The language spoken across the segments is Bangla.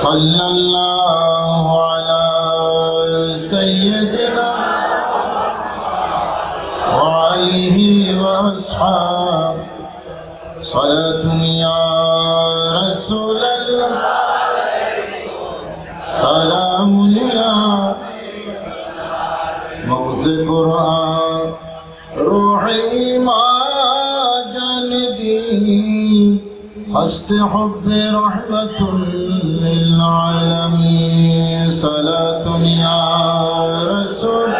صلى الله على سيدنا وعليه وأصحاب صلاة يا رسول الله سلام يا مغز قرآن روحي ما جلدي هست حب رحمة للعالمين صلاة يا رسول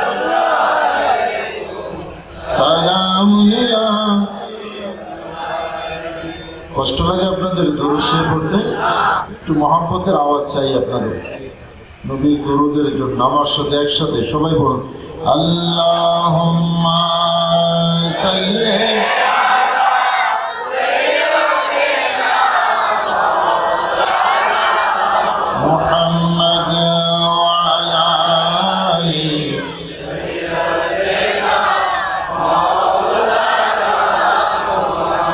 سلام يا কষ্ট লাগে আপনাদের দরুদ শরীফ পড়তে একটু মহব্বতের আওয়াজ চাই আপনাদের নবীর দরুদের জন্য আমার সাথে একসাথে সবাই বলুন আল্লাহুম্মা সাল্লি মুহাম্মাদ ওয়া আলা আলি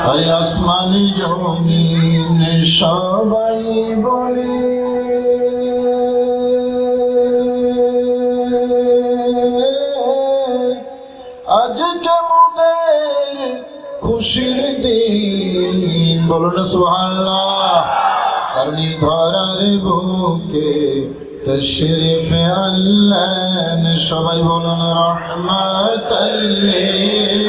আরে আসমানি জমিন সবাই বলে আজকে মোদের খুশির দিন বলুন সুবহানাল্লাহ কারণ ধরার বুকে তশরিফ আনলেন সবাই বলুন রহমাতাল লিল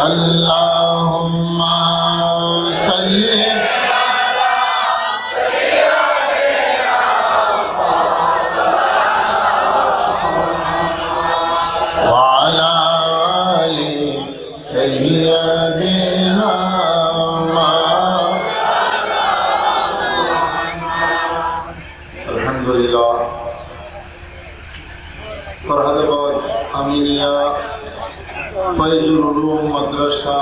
আল্লাহুম্মা সাল্লি ফরহাদাবাদ আমিনিয়া ফয়জুল উলুম মাদ্রাসা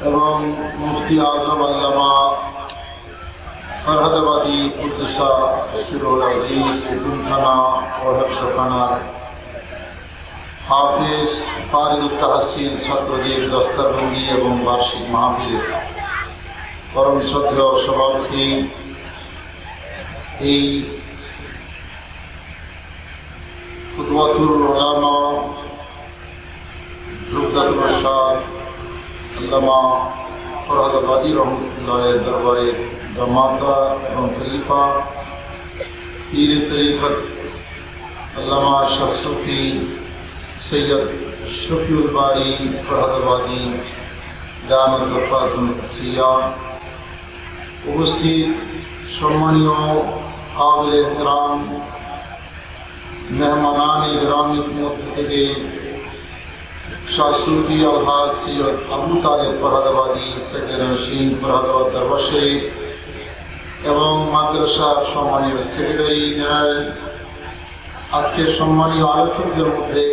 এবং মুফতি আজম আল্লামা ফরহাদাবাদী উদ্দেশা শিরুল আজিজ হুকুমখানা ও হেফজখানার হাফেজ ফারিদুল তাহসিল ছাত্রদের দস্তারবন্দি এবং বার্ষিক মাহফিলের পরম শ্রদ্ধেয় সভাপতি এই কুদওয়াতুল উলামা রুকদাতুল রশাদ আল্লামা ফরহাদাবাদী রহমতুল্লাহের দরবারের দামাতা এবং খলিফা পীর তরিকত আল্লামা শাহ সুফি সৈয়দ শফিউল বারী ফরহাদাবাদী দামাত বরকাতুল সিয়া উপস্থিত সম্মানীয় কাবিল এহতরাম মেহমানান গ্রামের মধ্য থেকে শাহ সুফি আলহাজ সৈয়দ আবু তালেব ফরহাদাবাদী সেক্রেটারি নশীন ফরহাদাবাদ দরবার শরীফ এবং মাদ্রাসার সম্মানীয় সেক্রেটারি জেনারেল আজকের সম্মানীয় আলোচকদের মধ্যে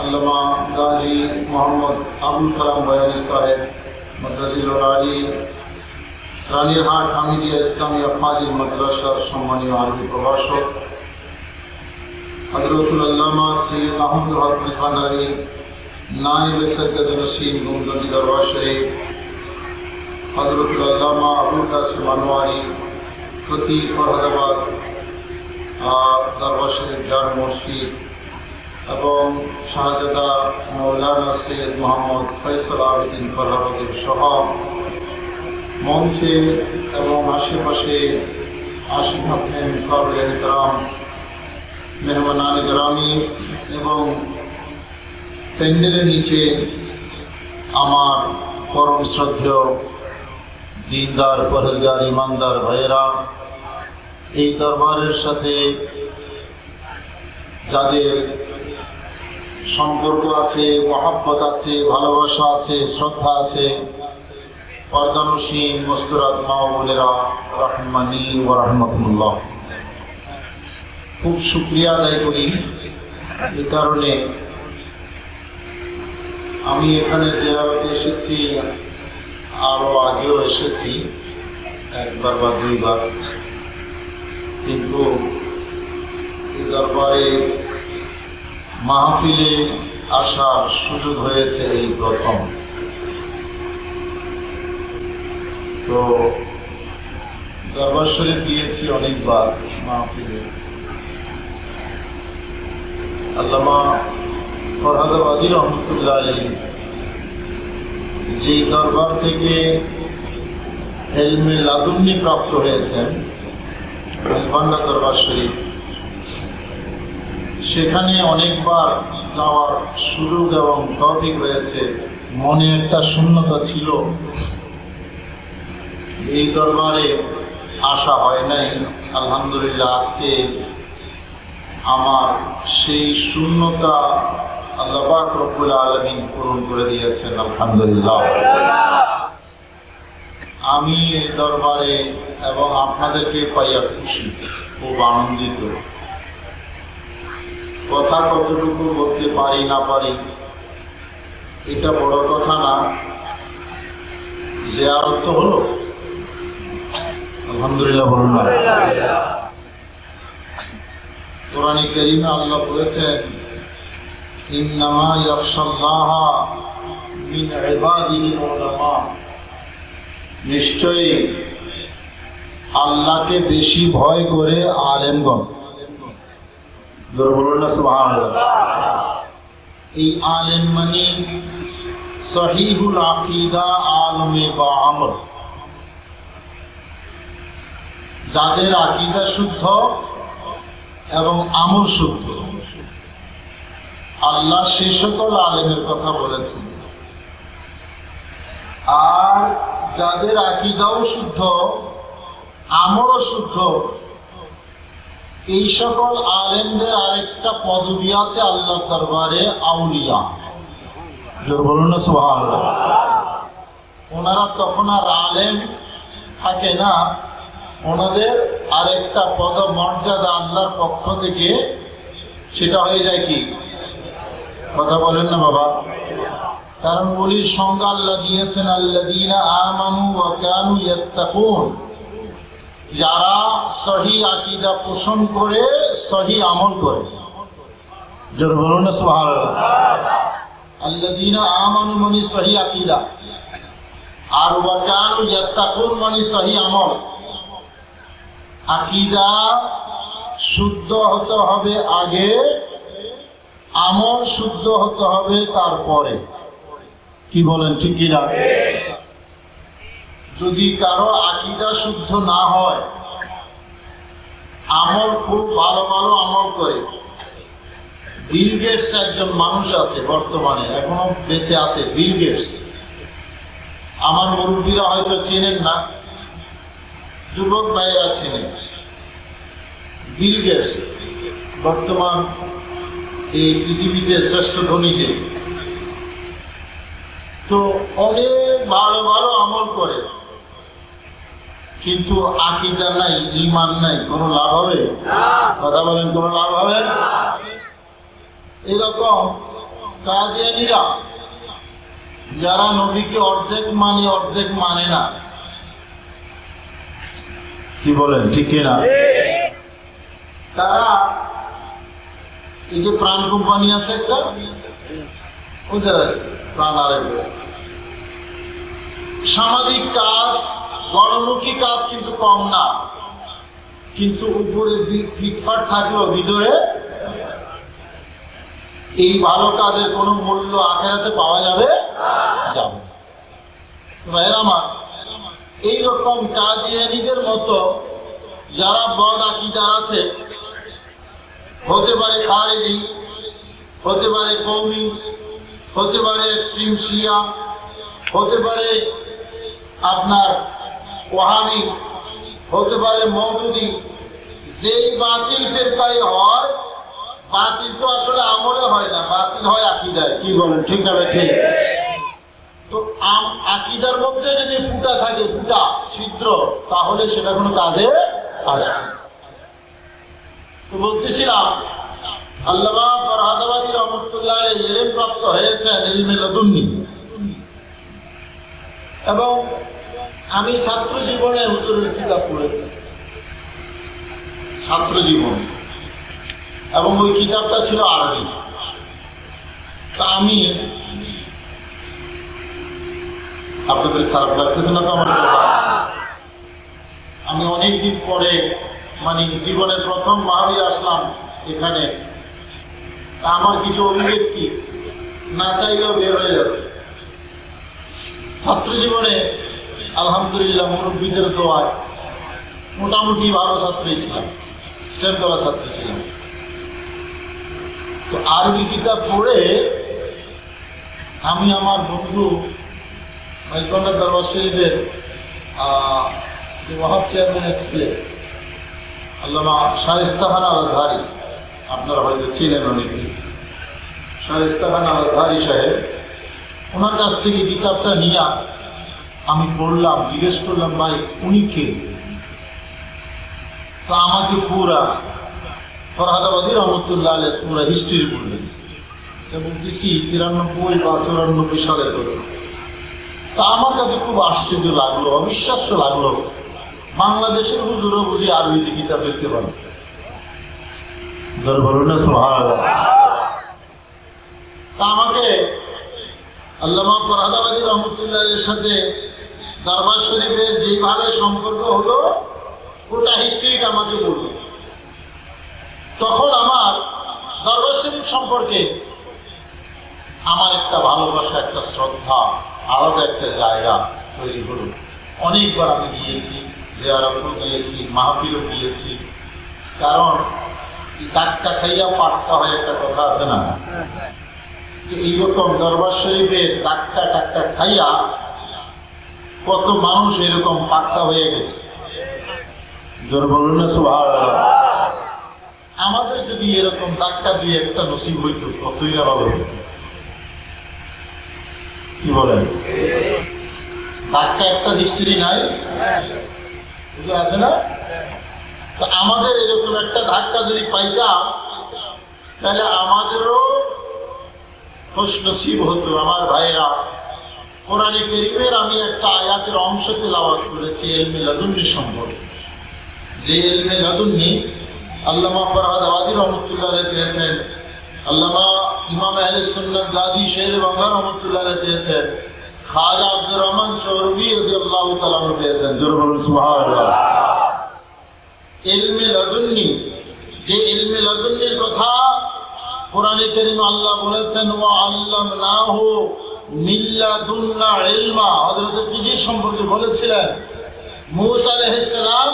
আল্লামা গাজী মোহাম্মদ আবুল কালাম বয়ানী সাহেব মাদ্রাসুল আলী রানীরহাট হামিদিয়া ইসলামিয়া ফাজিল মাদ্রাসার সম্মানীয় আরবি প্রভাষক হযরতুল আল্লামা সৈয়দ আহমদ হাফিজ ভান্ডারী নায়েব সেক্রেটারি নশীন গুমজুদি দরবার শরীফ হযরতুল আল্লামা আবুল কাসিম আনোয়ারি খতিব ফরহাদাবাদ দরবার শরীফ জামে মসজিদ এবং শাহজাদা মৌলানা সৈয়দ মোহাম্মদ ফয়সাল আবেদিন ফরহাদাবাদের সহ মঞ্চে এবং আশেপাশে আশিক থাকেন কাবিল এহতরাম মেহমানান গ্রামী এবং প্যান্ডেলের নিচে আমার পরম শ্রদ্ধেয় দিনদার পরেজগার ইমানদার ভাইয়েরা এই দরবারের সাথে যাদের সম্পর্ক আছে মহব্বত আছে ভালোবাসা আছে শ্রদ্ধা আছে পর্দানসীন মুস্কুরাত মা ও বোনেরা রহমানি ওয়া রাহমাতুল্লাহ খুব শুকরিয়া আদায় করি এই কারণে আমি এখানে জিয়ারতে এসেছি আরও আগেও এসেছি একবার বা দুইবার কিন্তু এই দরবারে মাহফিলে আসার সুযোগ হয়েছে এই প্রথম। তো দরবার শরীফ গিয়েছি অনেকবার মাহফিলে। আল্লামা ফরহাদাবাদী রহমতুল্লাহ আলাইহি যে দরবার থেকে ইলমে লাদুন্নি প্রাপ্ত হয়েছেন, ভান্ডার দরবার শরীফ, সেখানে অনেকবার যাওয়ার সুযোগ এবং তৌফিক হয়েছে। মনে একটা শূন্যতা ছিল, এই দরবারে আসা হয় নাই। আলহামদুলিল্লাহ আজকে আমার সেই শূন্যতা আল্লাহ পাক রব্বুল আলামিন পূরণ করে দিয়েছেন, আলহামদুলিল্লাহ। আমি এই দরবারে এবং আপনাদেরকে পাইয়া খুশি, খুব আনন্দিত। কথা কতটুকু বলতে পারি না পারি এটা বড় কথা না, জিয়ারত তো হলো, আলহামদুলিল্লাহ বলুন না। কোরআনে কারীমে আল্লাহ বলেছেন, ইন্নামা ইয়াখশাল্লাহা মিন ইবাদিহিল উলামা, নিশ্চয়ই আল্লাহকে বেশি ভয় করে আলেমগণ। জোরে বলুন না সুবহানাল্লাহ। এই আলেম মানে সহিহুল আকীদা, আলমে বা আমল, যাদের আকীদা শুদ্ধ এবং আমল শুদ্ধ। আল্লাহ সে সকল আলেমের কথা বলেছেন। আর যাদের আকীদাও শুদ্ধ, আমলও শুদ্ধ, এই সকল আলেমদের আরেকটা পদবী আছে আল্লাহর দরবারে, আউলিয়া। জোরে বলুন না সুবহানাল্লাহ। ওনারা তখন আর আলেম থাকে না, ওনাদের আরেকটা পদ মর্যাদা আল্লাহর পক্ষ থেকে, সেটা হয়ে যায় কি? কথা বলেন না বাবা। কারণ ওলির সংজ্ঞা আল্লাহ দিয়েছেন, আল্লাযীনা আমানু ওয়া কানু ইয়াত্তাকুন, যারা সহি আকীদা পোষণ করে, সহি আমল করে। জোরে বলুন না সুবহানাল্লাহ। আল্লাযীনা আমানু মানে সহি আকীদা, আর ওয়া কানু ইয়াত্তাকুন মানে সহি আমল। আকীদা শুদ্ধ হতে হবে আগে, আমল শুদ্ধ হতে হবে তারপরে। কি বলেন, ঠিক কি না? যদি কারো আকীদা শুদ্ধ না হয়, আমল খুব ভালো ভালো আমল করে। বিল গেটস একজন মানুষ আছে বর্তমানে, এখনো বেঁচে আছে, বিল গেটস। আমার মুরব্বীরা হয়তো চেনেন না, যুবক ভাইয়েরা চেনেন। বিল গেটস বর্তমান এই পৃথিবীতে শ্রেষ্ঠ ধনী যে, তো অনেক ভালো ভালো আমল করে, কিন্তু আকীদা নাই, ঈমান নাই, কোনো লাভ হবে? কথা বলেন, কোনো লাভ হবে? এরকম কাদিয়ানীরা, যারা নবীকে অর্ধেক মানে অর্ধেক মানে না। কি বলেন, ঠিক কিনা? তারা এই যে প্রাণ কোম্পানি আছে একটা, ওদের প্রাণ আরেকটা সামাজিক কাজ, গণমুখী কাজ কিন্তু কম না, কিন্তু উপরে ফিটফাট থাকলেও ভিতরে এই ভালো কাজের কোনো মূল্য আখিরাতে পাওয়া যাবে যাবে। ভাইয়েরা আমার, এইরকম কাদিয়ানীদের মতো যারা বদ আকীদার আছে, হতে পারে খারেজি, হতে পারে কওমি, হতে পারে এক্সট্রিম শিয়া, হতে পারে আপনার ওয়াহাবি, হতে পারে মওদুদি। যেই বাতিল ফিরকায় হয়, বাতিল তো আসলে আমলে হয় না, বাতিল হয় আকীদায়। কি বলেন, ঠিক না? ঠিক। তো আকীদার মধ্যে যদি ফুটা থাকে, ফুটা ছিদ্র, তাহলে সেটা কোনো কাজে আসে। তো বলতেছিলাম, আল্লামা ফরহাদাবাদী রহমতুল্লাহ আলাইহি ইলম প্রাপ্ত হয়েছেন, ইলমে লাদুন্নি। এবং আমি ছাত্র জীবনে হুজুরের কিতাব পড়েছি, ছাত্র জীবন, এবং ওই কিতাবটা ছিল আরবি। তা আমি, আপনাদের খারাপ লাগতেছে না তো আমার কথা? দিন পরে মানে জীবনের প্রথম মাহফিলে আসলাম এখানে। আমার কিছু অভিব্যক্তি না চাইলেও বের হয়ে যাচ্ছে। ছাত্র জীবনে আলহামদুলিল্লাহ মুরব্বীদের দোয়ায় মোটামুটি ভালো ছাত্রই ছিলাম, স্ট্যান্ড করা ছাত্র ছিলাম। তো আরবি কিতাব পড়ে আমি আমার বন্ধু মাইকন্ডা দরবার শরীফের ওয়াহাব চেয়ারম্যান ছিলেন আল্লামা শায়েস্তা খান আল আজহারি, আপনারা হয়তো ছিলেন অনেকে, শায়েস্তা খান আল আজহারি সাহেব, ওনার কাছ থেকে কিতাবটা নিয়ে আমি পড়লাম। জিজ্ঞেস করলাম, ভাই উনি কে? তো আমাকে পুরা ফরহাদাবাদী রহমতুল্লাহ আলের পুরা হিস্ট্রি বললেন এবং বলতেছি 93 বা 94 সালের কথা। তা আমার কাছে খুব আশ্চর্য লাগলো, অবিশ্বাস্য লাগলো, বাংলাদেশের হুজুরও বুঝি আরবিতে কিতাব লিখতে পারে। বলুন না সুবহানাল্লাহ। তা আমাকে আল্লামা ফরহাদাবাদী রহমতুল্লাহ এর সাথে দরবার শরীফের যেভাবে সম্পর্ক হলো ওটা হিস্ট্রিটা আমাকে বলল। তখন আমার দরবার শরীফ সম্পর্কে আমার একটা ভালোবাসা, একটা শ্রদ্ধা, আলাদা একটা জায়গা তৈরি হলো। অনেকবার আমি গিয়েছি, জিয়ারতও গিয়েছি, মাহফিলও গিয়েছি। কারণ টাক্কা খাইয়া পাক্কা হয় একটা কথা আছে না, এইরকম দরবার শরীফের টাক্কা টাক্কা খাইয়া কত মানুষ এরকম পাক্কা হয়ে গেছে। জোর বলুন না সুবহানাল্লাহ। আমাদের যদি এরকম ধাক্কা দিয়ে একটা নসিব হইত কতই না ভালো হইত। কি বলেন? ধাক্কা একটা হিস্ট্রি নাই, আছে না? তো আমাদের এরকম একটা ধাক্কা যদি পাইতাম তাহলে আমাদেরও খুশ নসিব হতো। আমার ভাইরা, কোরআনে কারীমের আমি একটা আয়াতের অংশ তেলাওয়াত করেছি ইলমে লাদুন্নি সম্পর্কে। যে ইলমে লাদুন্নি আল্লামা ফরহাদাবাদী রহমতুল্লাহ আলাইহি পেয়েছেন, আল্লামা ইমাম আহলে সুন্নাত গাজী শের বাংলা রহমতুল্লাহ আলাইহি পেয়েছেন, খাজা আব্দুর রহমান চৌরবি রাদিয়াল্লাহু তাআলা আনহু পেয়েছেন। জোরে বলুন সুবহানাল্লাহ। ইলমে লাদুন্নি, যে ইলমে লাদুন্নির কথা কোরআনে কারীমে আল্লাহ বলেছেন, ওয়া আল্লামনাহু মিন লাদুন্না ইলমা। হযরত খিজির সম্পর্কে বলেছিলেন, মূসা আলাইহিস সালাম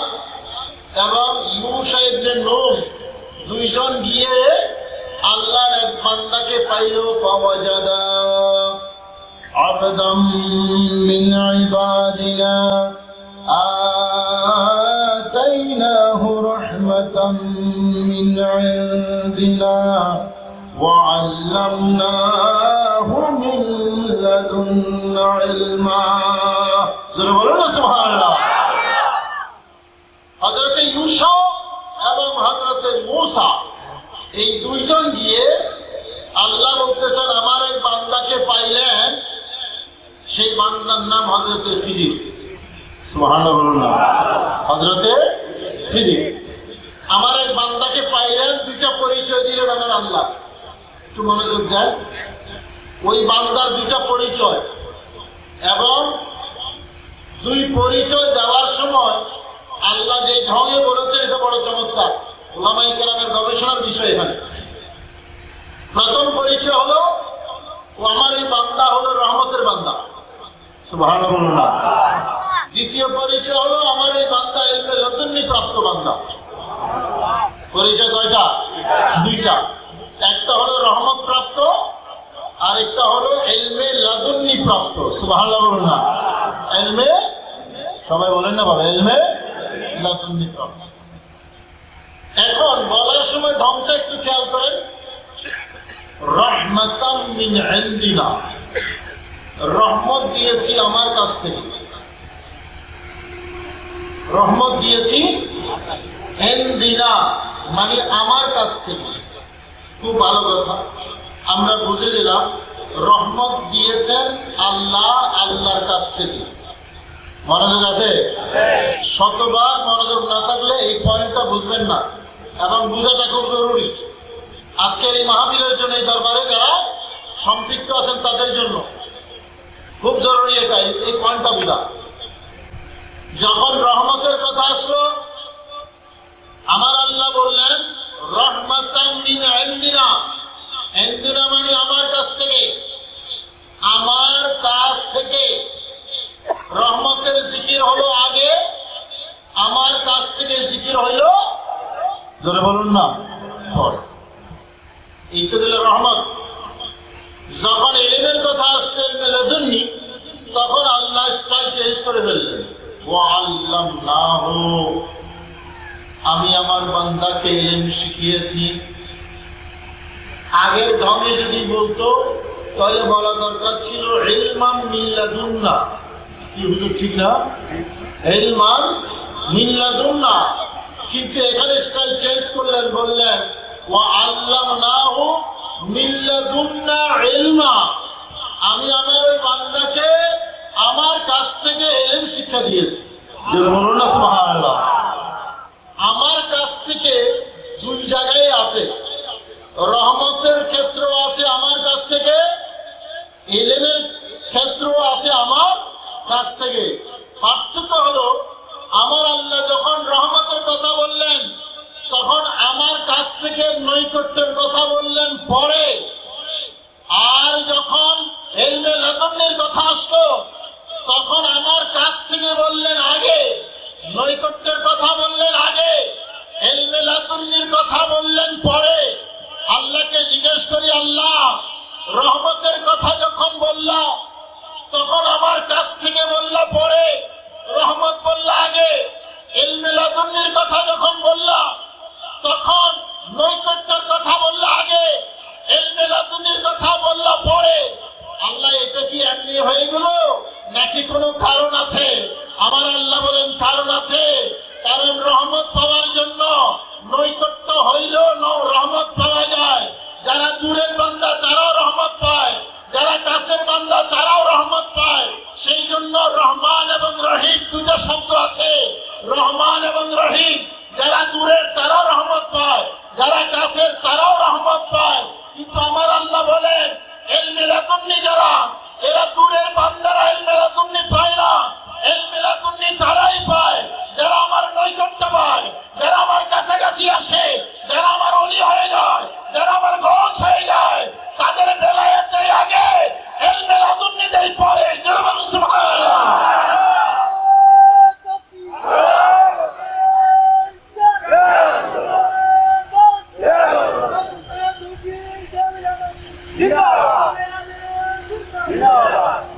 এবং ইউশা ইবনে নূন দুইজন গিয়ে আল্লাহর এক বান্দাকে পাইল। ফাওয়াজাদা আবদাম মিন ইবাদিনা আতাইনাহু রাহমাতাম মিন ইনদিনা ওয়া আল্লামনাহু মিন লাদুন্না ইলমা। জোরে বলুন না সুবহানাল্লাহ। হযরত ইউসা এবং হযরত মূসা এই দুইজন গিয়ে আল্লাহ বলতেছেন আমার এক বান্দাকে পাইলেন, সেই বান্দার নাম হযরত খিজির। সুবহানাল্লাহ বলুন না। হযরত খিজির আমার এক বান্দাকে পাইলেন, দুইটা পরিচয় দিলেন আমার আল্লাহ। একটু মনোযোগ দেন। ওই বান্দার দুইটা পরিচয় এবং দুই পরিচয় দেওয়ার সময় আল্লাহ যে ঢঙে বলেছেন এটা বড় চমৎকার, উলামায়ে কেরামের গবেষণার বিষয়। এখানে প্রথম পরিচয় হলো ও আমার এই বান্দা হলো রহমতের বান্দা। সুবহানাল্লাহ বলুন না। দ্বিতীয় পরিচয় হলো আমার এই বান্দা ইলমে লাদুন্নি প্রাপ্ত বান্দা। পরিচয় কয়টা? দুইটা। একটা হলো রহমত প্রাপ্ত আর একটা হলো ইলমে লাদুন্নি প্রাপ্ত। সুবহানাল্লাহ বলুন না। ইলমে, সবাই বলেন না বাবা, ইলমে লাদুন্নি প্রাপ্ত। এখন বলার সময় ঢংটা একটু খেয়াল করেন। রাহমাতাম মিন ইনদিনা, রহমত দিয়েছি আমার কাছ থেকে, রহমত দিয়েছি ইনদিনা মানে আমার কাছ থেকে। খুব ভালো কথা, আমরা বুঝে গেলাম রহমত দিয়েছেন আল্লাহ আল্লাহর কাছ থেকে। মনোযোগ আছে? শতবার মনোযোগ না থাকলে এই পয়েন্টটা বুঝবেন না এবং বুঝাটা খুব জরুরি। আজকের এই মাহফিলের জন্য, এই দরবারে যারা সম্পৃক্ত আছেন তাদের জন্য খুব জরুরি এটা, এই পয়েন্টটা বুঝা। যখন রহমতের কথা আসলো আল্লাহ বললেন রাহমাতাম মিন ইনদিনা, ইনদিনা মানে আমার কাছ থেকে, আমার কাছ থেকে। রহমতের জিকির হলো আগে, আমার কাছ থেকে জিকির হইলো জোরে বলুন না পরে। এই তো দিল রহমত। যখন ইলমের কথা আসবে ইলমে লাদুন্নি, তখন আল্লাহ স্টাইল চেঞ্জ করে ফেললেন। ওয়া আল্লামনাহু, আমি আমার বান্দাকে ইলম শিখিয়েছি। আগের ঢঙে যদি বলতো তাহলে বলা দরকার ছিল ইলমান মিন লাদুন্না। কি হুজুর ঠিক না? ইলমান মিন লাদুন্না। কিন্তু এখানে স্টাইল চেঞ্জ করলেন, বললেন ওয়া আল্লামনাহু মিন লাদুন্না ইলমা, আমি আমার ওই বান্দাকে আমার কাছ থেকে ইলম শিক্ষা দিয়েছি। বলুন না সুবহানাল্লাহ। আমার কাছ থেকে দুই জায়গায় আছে, রহমতের ক্ষেত্র আছে আমার কাছ থেকে, ইলমের ক্ষেত্র আছে আমার কাছ থেকে। পার্থক্য হলো আমার আল্লাহ যখন রহমতের কথা বললেন তখন আমার কাছ থেকে নৈকট্যের কথা বললেন পরে, আর যখন ইলমে লাদুন্নির কথা আসলো তখন আমার কাছ থেকে বললেন আগে, নৈকট্যের কথা বললেন আগে, ইলমে লাদুন্নির কথা বললেন পরে। আল্লাহকে জিজ্ঞেস করি, আল্লাহ রহমতের কথা যখন বললা তখন আমার কাছ থেকে বললা পরে, রহমত বললা আগে। ইলমে লাদুন্নির কথা যখন বললা তখন নৈকট্যের কথা বললা আগে, ইলমে লাদুন্নির কথা বললা পরে। আল্লাহ এটা কি এমনি হয়ে গেল নাকি কোনো কারণ আছে? আমার আল্লাহ বলেন কারণ আছে। কারণ রহমত পাওয়ার জন্য নৈকট্য হইল রহমত পাওয়া যায়। যারা দূরের বান্দা তারাও রহমত পায়, যারা কাছের বান্দা তারাও রহমত পায়। সেই জন্য রহমান এবং রহিম দুটো শব্দ আছে। রহমান এবং রহিম, যারা দূরের তারাও রহমত পায়, যারা কাছের তারাও রহমত পায়। কিন্তু আমার আল্লাহ বলেন ইলমে লাদুন্নি যারা, এরা দূরের বান্দারা ইলমে লাদুন্নি পায় না, ইলমে লাদুন্নি তারাই পায় যারা আমার নৈকট্য পায়, যারা আমার কাছাকাছি আসে, যারা আমার ওলি হয়ে যায়, যারা আমার গৌস হয়ে যায়, তাদের বেলায়েত দেয় আগে, ইলমে লাদুন্নি দেয় পরে। যারা বলেন সুবহানাল্লাহ।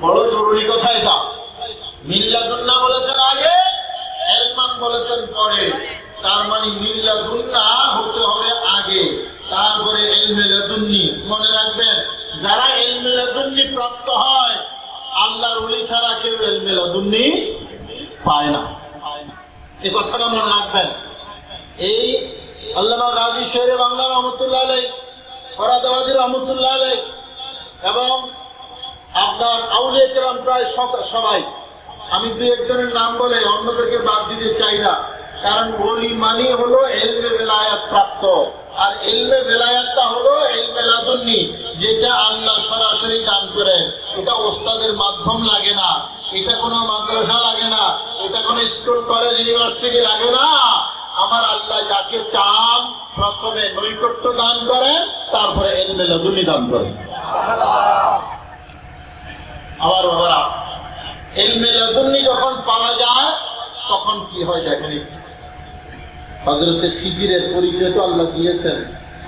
বড় জরুরি কথা এটা। মিল্লাদুন্না বলেছেন আগে, ইলমান বলেছেন পরে। তার মানে মিল্লাদুন্না হতে হবে আগে, তারপরে ইলমে লাদুন্নি। মনে রাখবেন, যারা ইলমে লাদুন্নি প্রাপ্ত হয় আল্লাহর ওলি ছাড়া কেউ ইলমে লাদুন্নি পায় না। এই কথাটা মনে রাখবেন। এই আল্লামা গাজী শেরে বাংলা রহমতুল্লাহ আলাইহি, ফরাদাবাদী রহমতুল্লাহ আলাইহি এবং আপনার আউলিয়া কেরাম প্রায় সবাই, আমি দুই একজনের নাম বলে অন্যদেরকে বাদ দিতে চাই না, কারণ ওলি মানে হলো ইলমে বেলায়াত প্রাপ্ত, আর ইলমে বেলায়াতটা হলো ইলমে লাদুন্নি, যেটা আল্লাহ সরাসরি দান করেন। এটা ওস্তাদের মাধ্যম লাগে না, এটা কোনো মাদ্রাসা লাগে না, এটা কোনো স্কুল কলেজ ইউনিভার্সিটি লাগে না। আমার আল্লাহ যাকে চান প্রথমে নৈকট্য দান করেন, তারপরে ইলমে লাদুন্নি দান করেন। আমার বাবারা, ইলমে লাদুন্নি যখন পাওয়া যায় তখন কি হয় দেখেন। হযরতে খিজিরের পরিচয় তো আল্লাহ দিয়েছেন,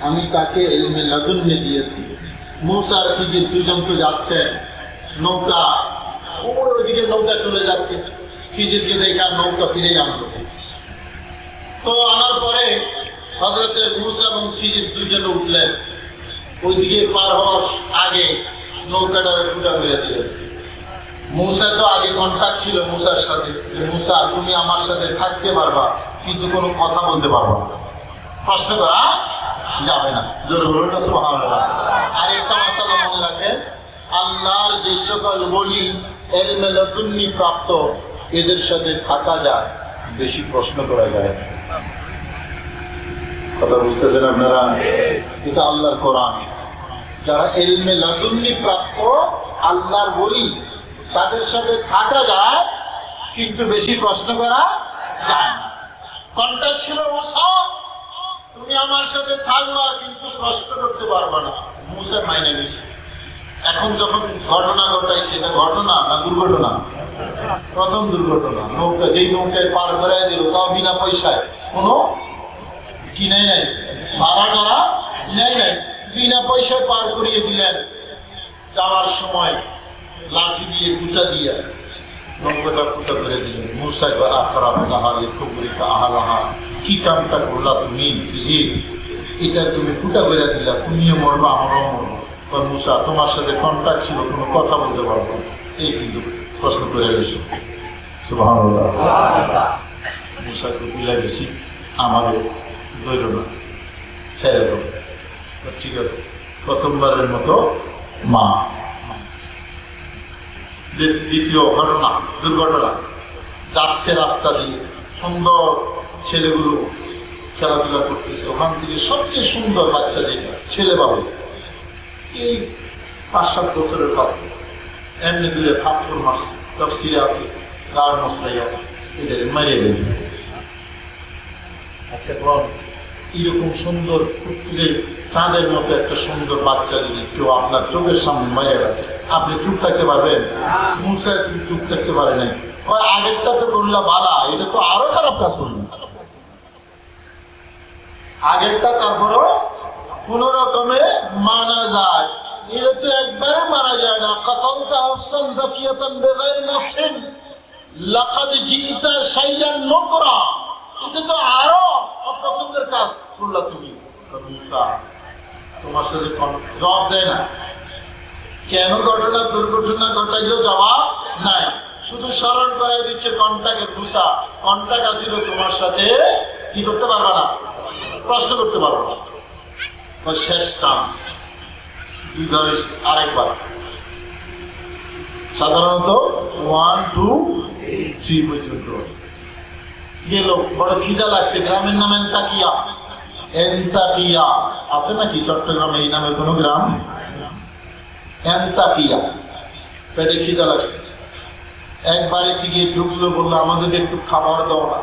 আমি তাকে ইলমে লাদুন্নি দিয়েছি। মুসা আর খিজির দুজন তো যাচ্ছেন, নৌকা ওইদিকে নৌকা চলে যাচ্ছে, খিজিরকে দেখে আর নৌকা ফিরে আনলো। তো আনার পরে হযরতে মুসা এবং খিজির দুজন উঠলেন, ওইদিকে পার হওয়ার আগে নৌকাটার ফুটা হয়ে দিলেন। মুসা তো আগে কন্ট্যাক্ট ছিল মুসার সাথে, যে মুসা তুমি আমার সাথে থাকতে পারবা কিন্তু কোনো কথা বলতে পারবা না, প্রশ্ন করা যাবে না। জোরে বলুন না সুবহানাল্লাহ। আর একটা মাসালা মনে রাখেন, আল্লাহর যে সকল ওলি ইলমে লাদুন্নি প্রাপ্ত, এদের সাথে থাকা যায়, বেশি প্রশ্ন করা যায় না। কথা বুঝতেছেন আপনারা? এটা আল্লাহর কোরআন। যারা ইলমে লাদুন্নি প্রাপ্ত আল্লাহর ওলি, তাদের সাথে থাকা যায় কিন্তু বেশি প্রশ্ন করা যায় না। কন্ট্যাক্ট ছিল মুসা তুমি আমার সাথে থাকবা কিন্তু প্রশ্ন করতে পারবা না। মুসা মাইনে নিছে। এখন যখন ঘটনা ঘটাই সেটা ঘটনা না দুর্ঘটনা? প্রথম দুর্ঘটনা। নৌকা যেই নৌকায় পার করাই দিল তাও বিনা পয়সায়, কোনো কি নাই নাই, ভাড়া টাড়া নাই নাই, বিনা পয়সায় পার করিয়ে দিলেন। যাওয়ার সময় লাঠি দিয়ে গুটা দিয়ে নৌকাটা ফুটা করে দিলেন। মুসা খারাপ তাহারে খুবরিকা আহালাহা, কি কামটা করলা তুমি? এটা তুমি ফুটা করে দিলা, তুমিও মরবা আমরাও মরবো। মুসা তোমার সাথে কন্ট্যাক্ট ছিল, কোনো কথা বলতে পারবো, এই কিন্তু প্রশ্ন করে গেছো। সুবহানাল্লাহ। মুসাকে বুঝা গেছি, আমাদের ধৈর্য না, ছেড়ে দেবো, ঠিক আছে। প্রথমবারের মতো মা। দ্বিতীয় ঘটনা, দুর্ঘটনা, যাচ্ছে রাস্তা দিয়ে, সুন্দর ছেলেগুলো খেলাধুলা করতেছে, ওখান থেকে সবচেয়ে সুন্দর বাচ্চা যেটা ছেলে বাবু, এই 5-7 বছরের বাচ্চা, এমনি দূরে ফাপড় মারছে, তফসিলে আছে, গাড় মশলাইয়া এদের মারিয়ে দেবে। আচ্ছা বল, এরকম সুন্দর ফুটফুটে চাঁদের মতো একটা সুন্দর বাচ্চা যদি কেউ আপনার চোখের সামনে মারিয়ে রাখে, আপনি চুপ থাকতে পারবেন? মুসা চুপ থাকতে পারে নাই। আগেরটা তো করলা বালা, এটা তো আরো খারাপ কাজ করলেন। আগেরটা তারপরও কোন রকমে মানা যায়, এটা তো একবারে মারা যায় না। কাতালতা নাফসান যাকিয়াতান বিগাইরি নাফসিন লাকাদ জিতা শাইয়ান নুকরা, এটা তো আরো অপছন্দের কাজ করলা তুমি। মুসা তোমার সাথে জবাব দেয় না। কেন ঘটনা দুর্ঘটনা ঘটাইলো জবাব নাই, শুধু স্মরণ করাই দিচ্ছে কন্টাক্টের। মুসা কন্টাক্ট আসিল তোমার সাথে, কি করতে পারবা না, প্রশ্ন করতে পারবো না। শেষ চান্স, দুইবারে আরেকবার। সাধারণত 1, 2, 3 পর্যন্ত গেল। বড় খিদা লাগছে, গ্রামের নাম এন্তাকিয়া। এন্তাকিয়া আছে নাকি চট্টগ্রামে এই নামে কোন গ্রাম? এন্তাকিয়া। পেটে খিদা লাগছে, এক বাড়িতে গিয়ে ঢুকলো, বললো আমাদেরকে একটু খাবার দাও না।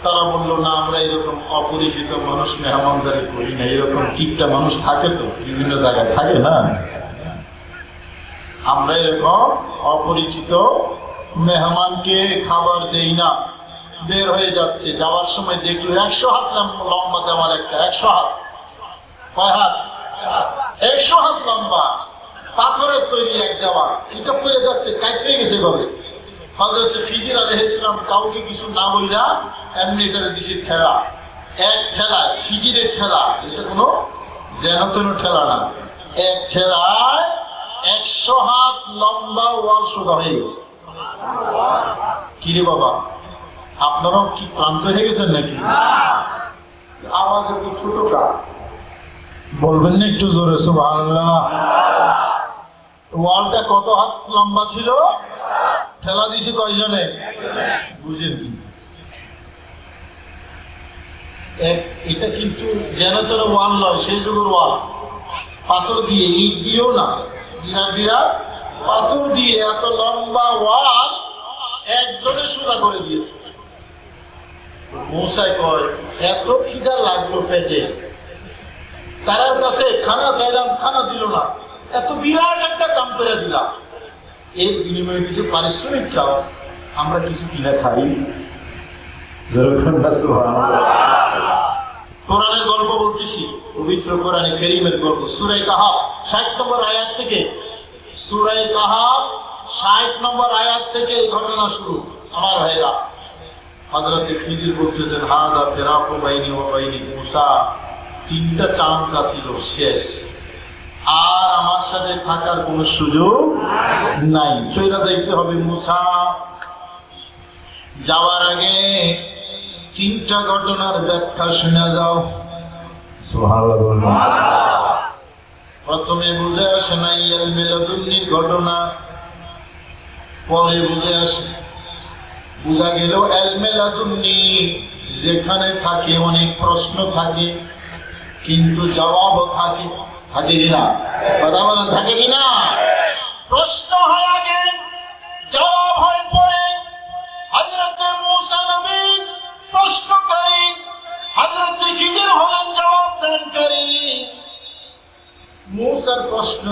তারা বললো না, আমরা এরকম অপরিচিত মানুষ মেহমানদারি করি না। এরকম টিকটা মানুষ থাকে তো, বিভিন্ন জায়গায় থাকে না, আমরা এরকম অপরিচিত মেহমানকে খাবার দেই না। বের হয়ে যাচ্ছে, যাওয়ার সময় দেখলো 100 হাত লম্বা দেওয়াল একটা, 100 হাত। কয় হাত? 100 হাত লম্বা পাথরের তৈরি এক দেওয়াল, এটা পড়ে যাচ্ছে, কাজ হয়ে গেছে ভাবে। হযরত খিজির আলাইহিস সালাম কাউকে কিছু না বইলা এমনি এটার দিছে ঠেলা, এক ঠেলা, খিজিরের ঠেলা, এটা কোনো যেন তেন ঠেলা না। এক ঠেলায় 100 হাত লম্বা ওয়াল সোজা হয়ে গেছে। কিরে বাবা, আপনারাও কি ক্লান্ত হয়ে গেছেন নাকি? আওয়াজ এত ছোট কা, বলবেন না একটু জোরে সুবহানাল্লাহ। ওয়ালটা কত হাত লম্বা ছিল? ঠেলা দিছে কয়জনে? বুঝেন কিন্তু এটা কিন্তু যেন তেন ওয়াল নয়, সেই যুগের ওয়াল, পাথর দিয়ে, ইট দিয়েও না, বিরাট বিরাট পাথর দিয়ে এত লম্বা ওয়াল একজনে সোজা করে দিয়েছে। মুসা কয় এত খিদা লাগলো পেটে, তার কাছে খানা চাইলাম, খানা দিল না, এত বিরাট একটা কাম করে দিলাম, এর বিনিময়ে কিছু পারিশ্রমিক চাও, আমরা কিছু কিনে খাই। কোরআনের গল্প বলতেছি, পবিত্র কোরআনে কারীমের গল্প, সূরা কাহাফ 60 নম্বর আয়াত থেকে। সূরা কাহাফ 60 নম্বর আয়াত থেকে এই ঘটনা শুরু। আমার ভাইরা, হযরত খিজির বলতেছেন হাদা ফিরাকু বাইনি ওয়া বাইনি মুসা, 3টা চান্স আছিল, শেষ, আর আমার সাথে থাকার কোন সুযোগ নাই, চইলা যাইতে হবে। মুসা যাওয়ার আগে 3টা ঘটনার ব্যাখ্যা শুনে যাও। সুবহানাল্লাহ। প্রথমে বুঝে আসে না ইলমে লাদুন্নির ঘটনা, পরে বুঝে আসে, বুঝা গেল ইলমে লাদুন্নি যেখানে থাকে অনেক প্রশ্ন থাকে কিন্তু জবাবও থাকে। থাকে কিনা? কথা বলেন, থাকে কিনা? প্রশ্ন হয় আগে, জবাব হয় পরে। হযরত মুসা নবী প্রশ্নকারী, হযরত খিজির হলেন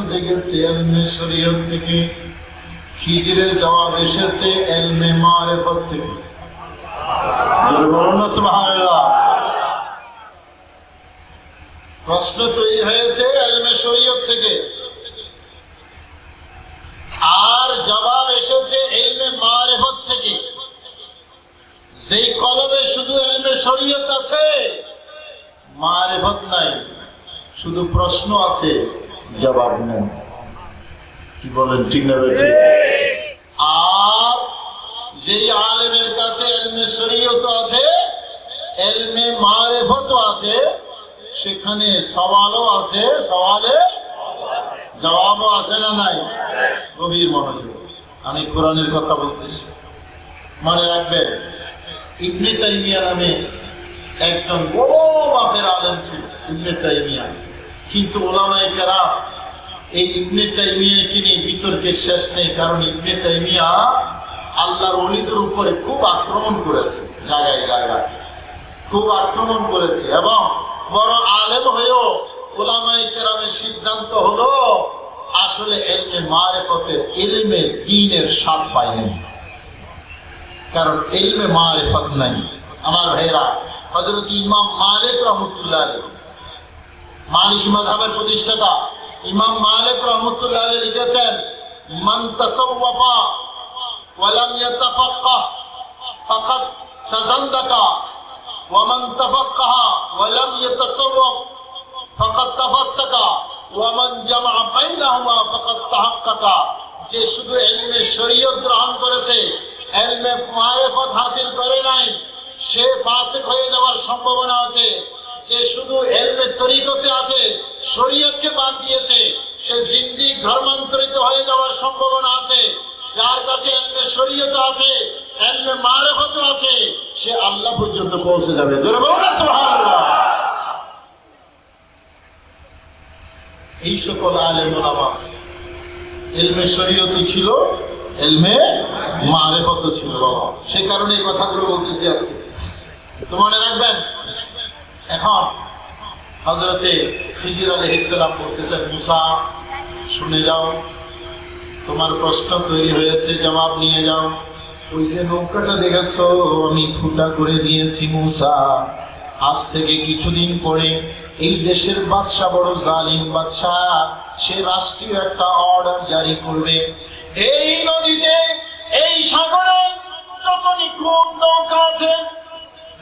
জেগেছে ইলমে শরীয়ত থেকে, খিজিরের জবাব এসেছে ইলমে মারিফত থেকে। বলুন না সুবহানাল্লাহ। প্রশ্ন তৈরি হয়েছে ইলমে শরীয়ত থেকে, আর জবাব এসেছে ইলমে মারিফত থেকে। যেই কলবে শুধু ইলমে শরীয়ত আছে, মারিফত নাই, শুধু প্রশ্ন আছে, জবাব নেই। কি বলেন, ঠিক না বেঠিক? আর যেই আলেমের কাছে ইলমে শরীয়ত আছে, ইলমে মারিফত আছে, সেখানে সওয়ালও আছে, সওয়ালের জবাবও আছে না নাই? গভীর মনোযোগ, আমি কোরআনের কথা বলতেছি, মনে রাখবেন। ইবনে তাইমিয়া নামে একজন বড় মাপের আলেম ছিল ইবনে তাইমিয়া, কিন্তু উলামায়ে কেরাম এই ইবনে তাইমিয়াকে নিয়ে বিতর্কের শেষ নেই। কারণ ইবনে তাইমিয়া আল্লাহর ওলিদের উপরে খুব আক্রমণ করেছে, জায়গায় জায়গায় খুব আক্রমণ করেছে, এবং বড় আলেম হয়েও উলামায়ে কেরামের সিদ্ধান্ত হলো আসলে ইলমে মারিফতের, ইলমে দ্বীনের স্বাদ পায়নি, কারণ ইলমে মারিফত নাই। আমার ভাইরা, হযরত ইমাম মালিক রাহমাতুল্লাহ আলাইহি, মালিকি মাযহাবের প্রতিষ্ঠাতা ইমাম মালিক রাহমাতুল্লাহ আলাইহি লিখেছেন, মান তাসাওয়াফা ওয়া লাম ইয়াতাফাক্কাহ ফাকাদ তাযান্দাকা ওয়া মান তাফাক্কাহা ওয়া লাম ইয়াতাসাওয়াফ ফাকাদ তাফাসসাকা ওয়া মান জামাআ বাইনাহুমা ফাকাদ তাহাক্কাকা। যে শুধু ইলমে শরীয়ত গ্রহণ করেছে, ইলমে মারিফত হাসিল করে নাই, সে ফাসিক হয়ে যাওয়ার সম্ভাবনা আছে। যে শুধু ইলমে তরিকতে আছে, শরীয়তকে বাদ দিয়েছে, সে জিন্দিক ধর্মান্তরিত হয়ে যাওয়ার সম্ভাবনা আছে। যার কাছে ইলমে শরীয়ত আছে, ইলমে মারিফত আছে, সে আল্লাহ পর্যন্ত পৌঁছে যাবে। জোরে বলুন না সুবহানাল্লাহ। এই সকল আলেম ওলামা ইলমে শরীয়ত ছিল, ইলমে মারিফত ছিল বাবা। সেই কারণে এই কথাগুলো বলতেছি আজকে, তো মনে রাখবেন। এখন হযরতে খিজির আলাইহিস সালাম বলতেছেন, মুসা শুনে যাও, তোমার প্রশ্ন তৈরি হয়েছে, জবাব নিয়ে যাও। ওই যে নৌকাটা দেখেছো আমি ফুটা করে দিয়েছি মুসা, আজ থেকে কিছুদিন পরে এই দেশের বাদশা, বড় জালিম বাদশা, সে রাষ্ট্রীয় একটা অর্ডার জারি করবে। এই নদীতে, এই সাগরে যত নিখুঁত নৌকা আছে,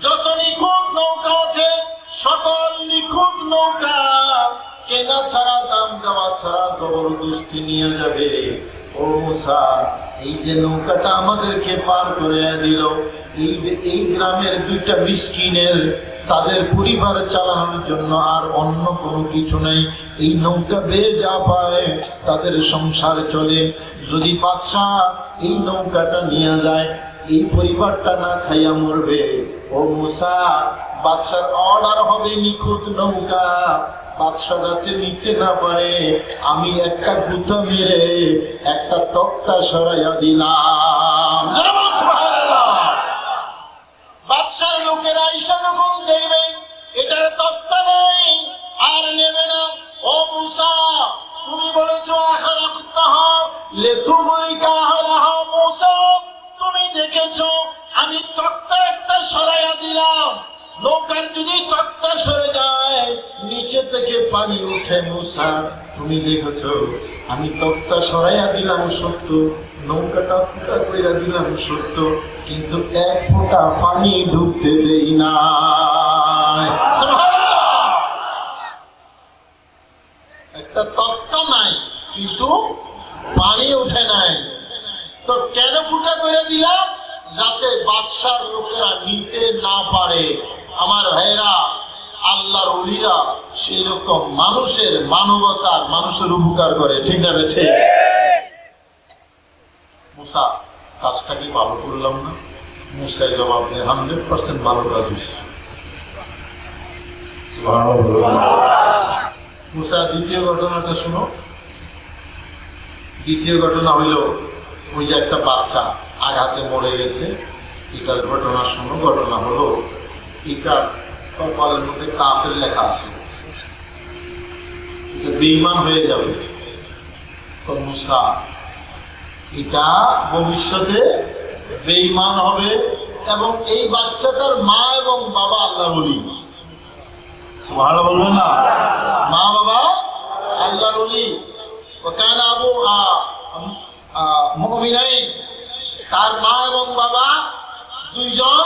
যত নিখুঁত নৌকা আছে, সকল নিখুঁত নৌকা কেনা ছাড়া, দাম দেওয়া ছাড়া জবরদস্তি নিয়ে যাবে। ও মুসা, এই যে নৌকাটা আমাদেরকে পার করে দিল, এই গ্রামের দুইটা মিসকিনের, তাদের পরিবার চালানোর জন্য আর অন্য কোনো কিছু নাই। এই নৌকা বেয়ে যা পায় তাদের সংসার চলে। যদি বাদশা এই নৌকাটা নিয়ে যায়, এই পরিবারটা না খাইয়া মরবে। ও মুসা, বাদশার অর্ডার হবে নিখুঁত নৌকা, বাদশা যাতে নিতে না পারে, আমি একটা গুতা মেরে একটা তক্তা সরাইয়া দিলাম। বাদশার লোকেরা ঈশা যখন দেখবে এটার তক্তা নাই, আর নেবে না। ও মুসা, তুমি বলেছো আখারাকুত্তাহা লিতুবরিকা আহলাহা। মুসা, তুমি দেখেছো আমি তক্তা একটা সরাইয়া দিলাম, নৌকার যদি তক্তা সরে যায় নিচে থেকে পানি উঠে। মুসা, তুমি দেখেছো আমি তক্তা সরাইয়া দিলাম সত্য, নৌকাটা ফুটা কইরা দিলাম সত্য, কিন্তু এক ফোঁটা পানি ঢুকতে দেই না। একটা তক্তা নাই, কিন্তু পানি উঠে নাই। তো কেন ফুটা করে দিলাম? যাতে বাদশার লোকেরা নিতে না পারে। আমার ভাইরা, আল্লাহর ওলিরা সেই রকম মানুষের মানবতার, মানুষের উপকার করে, ঠিক না বেঠে? মুসা, কাজটা কি ভালো করলাম না? মুসাই জবাব দেয়, 100% ভালো কাজ হয়েছে। মুসা, দ্বিতীয় ঘটনাটা শুনো। দ্বিতীয় ঘটনা হইল, ওই যে একটা বাচ্চা আঘাতে মরে গেছে, এটার ঘটনা শুনো। ঘটনা হলো, এটার কপালের মধ্যে কাফের লেখা আছে, বেঈমান হয়ে যাবে। মুসা এটা ভবিষ্যতে বেঈমান হবে এবং এই বাচ্চাটার মা এবং বাবা আল্লাহর ওলি। সুবহানাল্লাহ বলবেন না? মা বাবা আল্লাহর ওলি। ওয়াকানা আবু মুমিনাইন, তার মা এবং বাবা দুইজন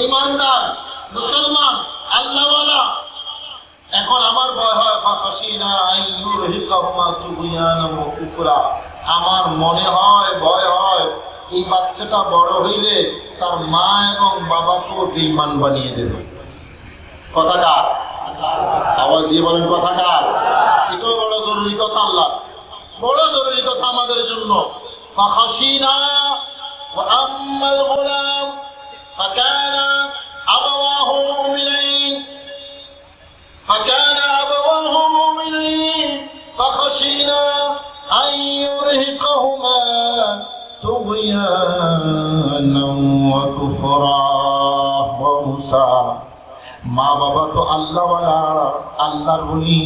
ঈমানদার মুসলমান আল্লাহওয়ালা। এখন আমার ভয় হয় ফাখাশিনা আইয়ুরহিকাহুমা তুগয়ানাম ওয়া কুফরা, আমার মনে হয় ভয় হয় এই বাচ্চাটা বড় হইলে তার মা এবং বাবাকেও বেঈমান বানিয়ে দেবে। কথা কার? আওয়াজ দিয়ে বলেন কথা কার? এটাও বড় জরুরি কথা, আল্লাহ বড় জরুরি কথা আমাদের জন্য। ফাখাশিনা ওয়া আম্মাল গুলাম ফাকানা আবাওয়াহু মুমিনাইন فخشينا أن يرهقهما طغيانا وكفرا وموسى। মা বাবা তো আল্লাহওয়ালা, আল্লাহর ওলি,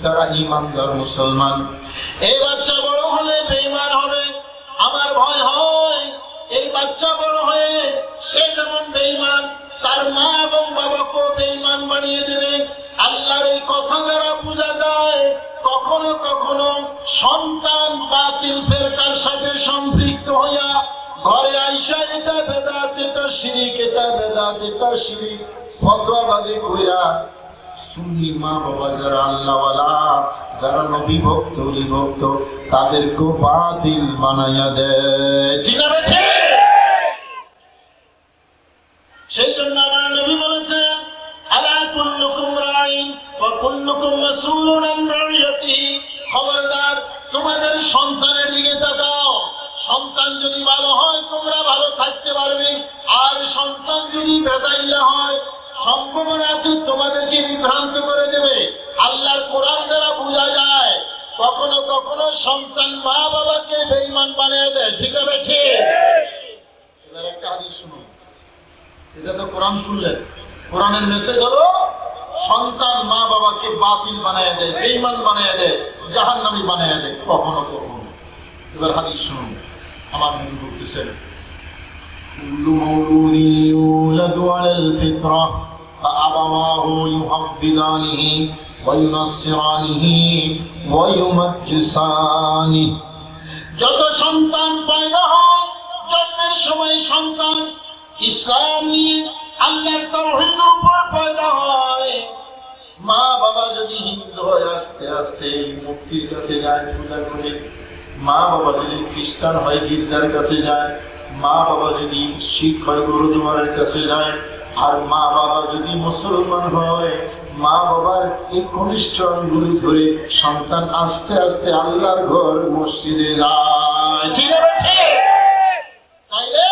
তারা ঈমানদার মুসলমান। এই বাচ্চা বড় হলে বেঈমান হবে। আমার ভয় হয় এই বাচ্চা বড় হয়ে সে যেমন বেঈমান, তার মা এবং বাবাকে বেঈমান বানিয়ে দেবে। আল্লাহর এই কথা দ্বারা বোঝা যায় কখনো কখনো সন্তান বাতিল ফেরকার সাথে সম্পৃক্ত হইয়া ঘরে আইসা এটা বেদাত, এটা শিরিক, এটা বেদাত, এটা শিরিক ফতোয়াবাজি কইরা সুন্নি মা বাবা যারা আল্লাহওয়ালা, যারা নবী ভক্ত ওলি ভক্ত, তাদেরকেও বাতিল বানাইয়া দেয়। ঠিক না বেঠে? সেই জন্য আমার নবী বলেছেন আলা কুল্লুকুম রাইন ওয়া কুল্লুকুম মাসউলুন আন রাইয়াতিহি। খবরদার তোমাদের সন্তানের দিকে তাকাও। সন্তান যদি ভালো হয় তোমরা ভালো থাকতে পারবে, আর সন্তান যদি বেজাইলা হয় সম্ভাবনা আছে তোমাদেরকে বিভ্রান্ত করে দেবে। আল্লাহর কোরআন দ্বারা বোঝা যায় কখনো কখনো সন্তান মা বাবাকে বেঈমান বানিয়ে দেয়। ঠিক আছে ঠিক? এবার একটা হাদিস শুনুন, এটা তো কোরআন শুনলেন। কোরআনের মেসেজ হলো সন্তান মা বাবাকে বাতিল বানিয়ে দেয়, বেঈমান বানিয়ে দেয়, জাহান্নামী বানিয়ে দেয় কখনো কখনো। এবার হাদিস শুনুন, আমার নবী বলতেছেন কুল্লু মাউলুদিন ইউলাদু আলাল ফিতরা ফাআবাওয়াহু ইউহাব্বিদানিহি ওয়া ইউনাসসিরানিহি ওয়া ইউমাজ্জিসানিহি। যত সন্তান পয়দা হয় জন্মের সময় সন্তান ইসলাম নিয়ে আল্লাহর তাওহীদের উপর পয়দা হয়। মা বাবা যদি হিন্দু হয় আস্তে আস্তে মূর্তির কাছে যায় পূজা করে, মা বাবা যদি খ্রিস্টান হয় গির্জার কাছে যায়, মা বাবা যদি শিখ হয় গুরুদুয়ারের কাছে যায়, আর মা বাবা যদি মুসলমান হয় মা বাবার এই কনিষ্ঠ আঙ্গুলি ধরে সন্তান আস্তে আস্তে আল্লাহর ঘর মসজিদে যায়। ঠিক আছে? তাইলে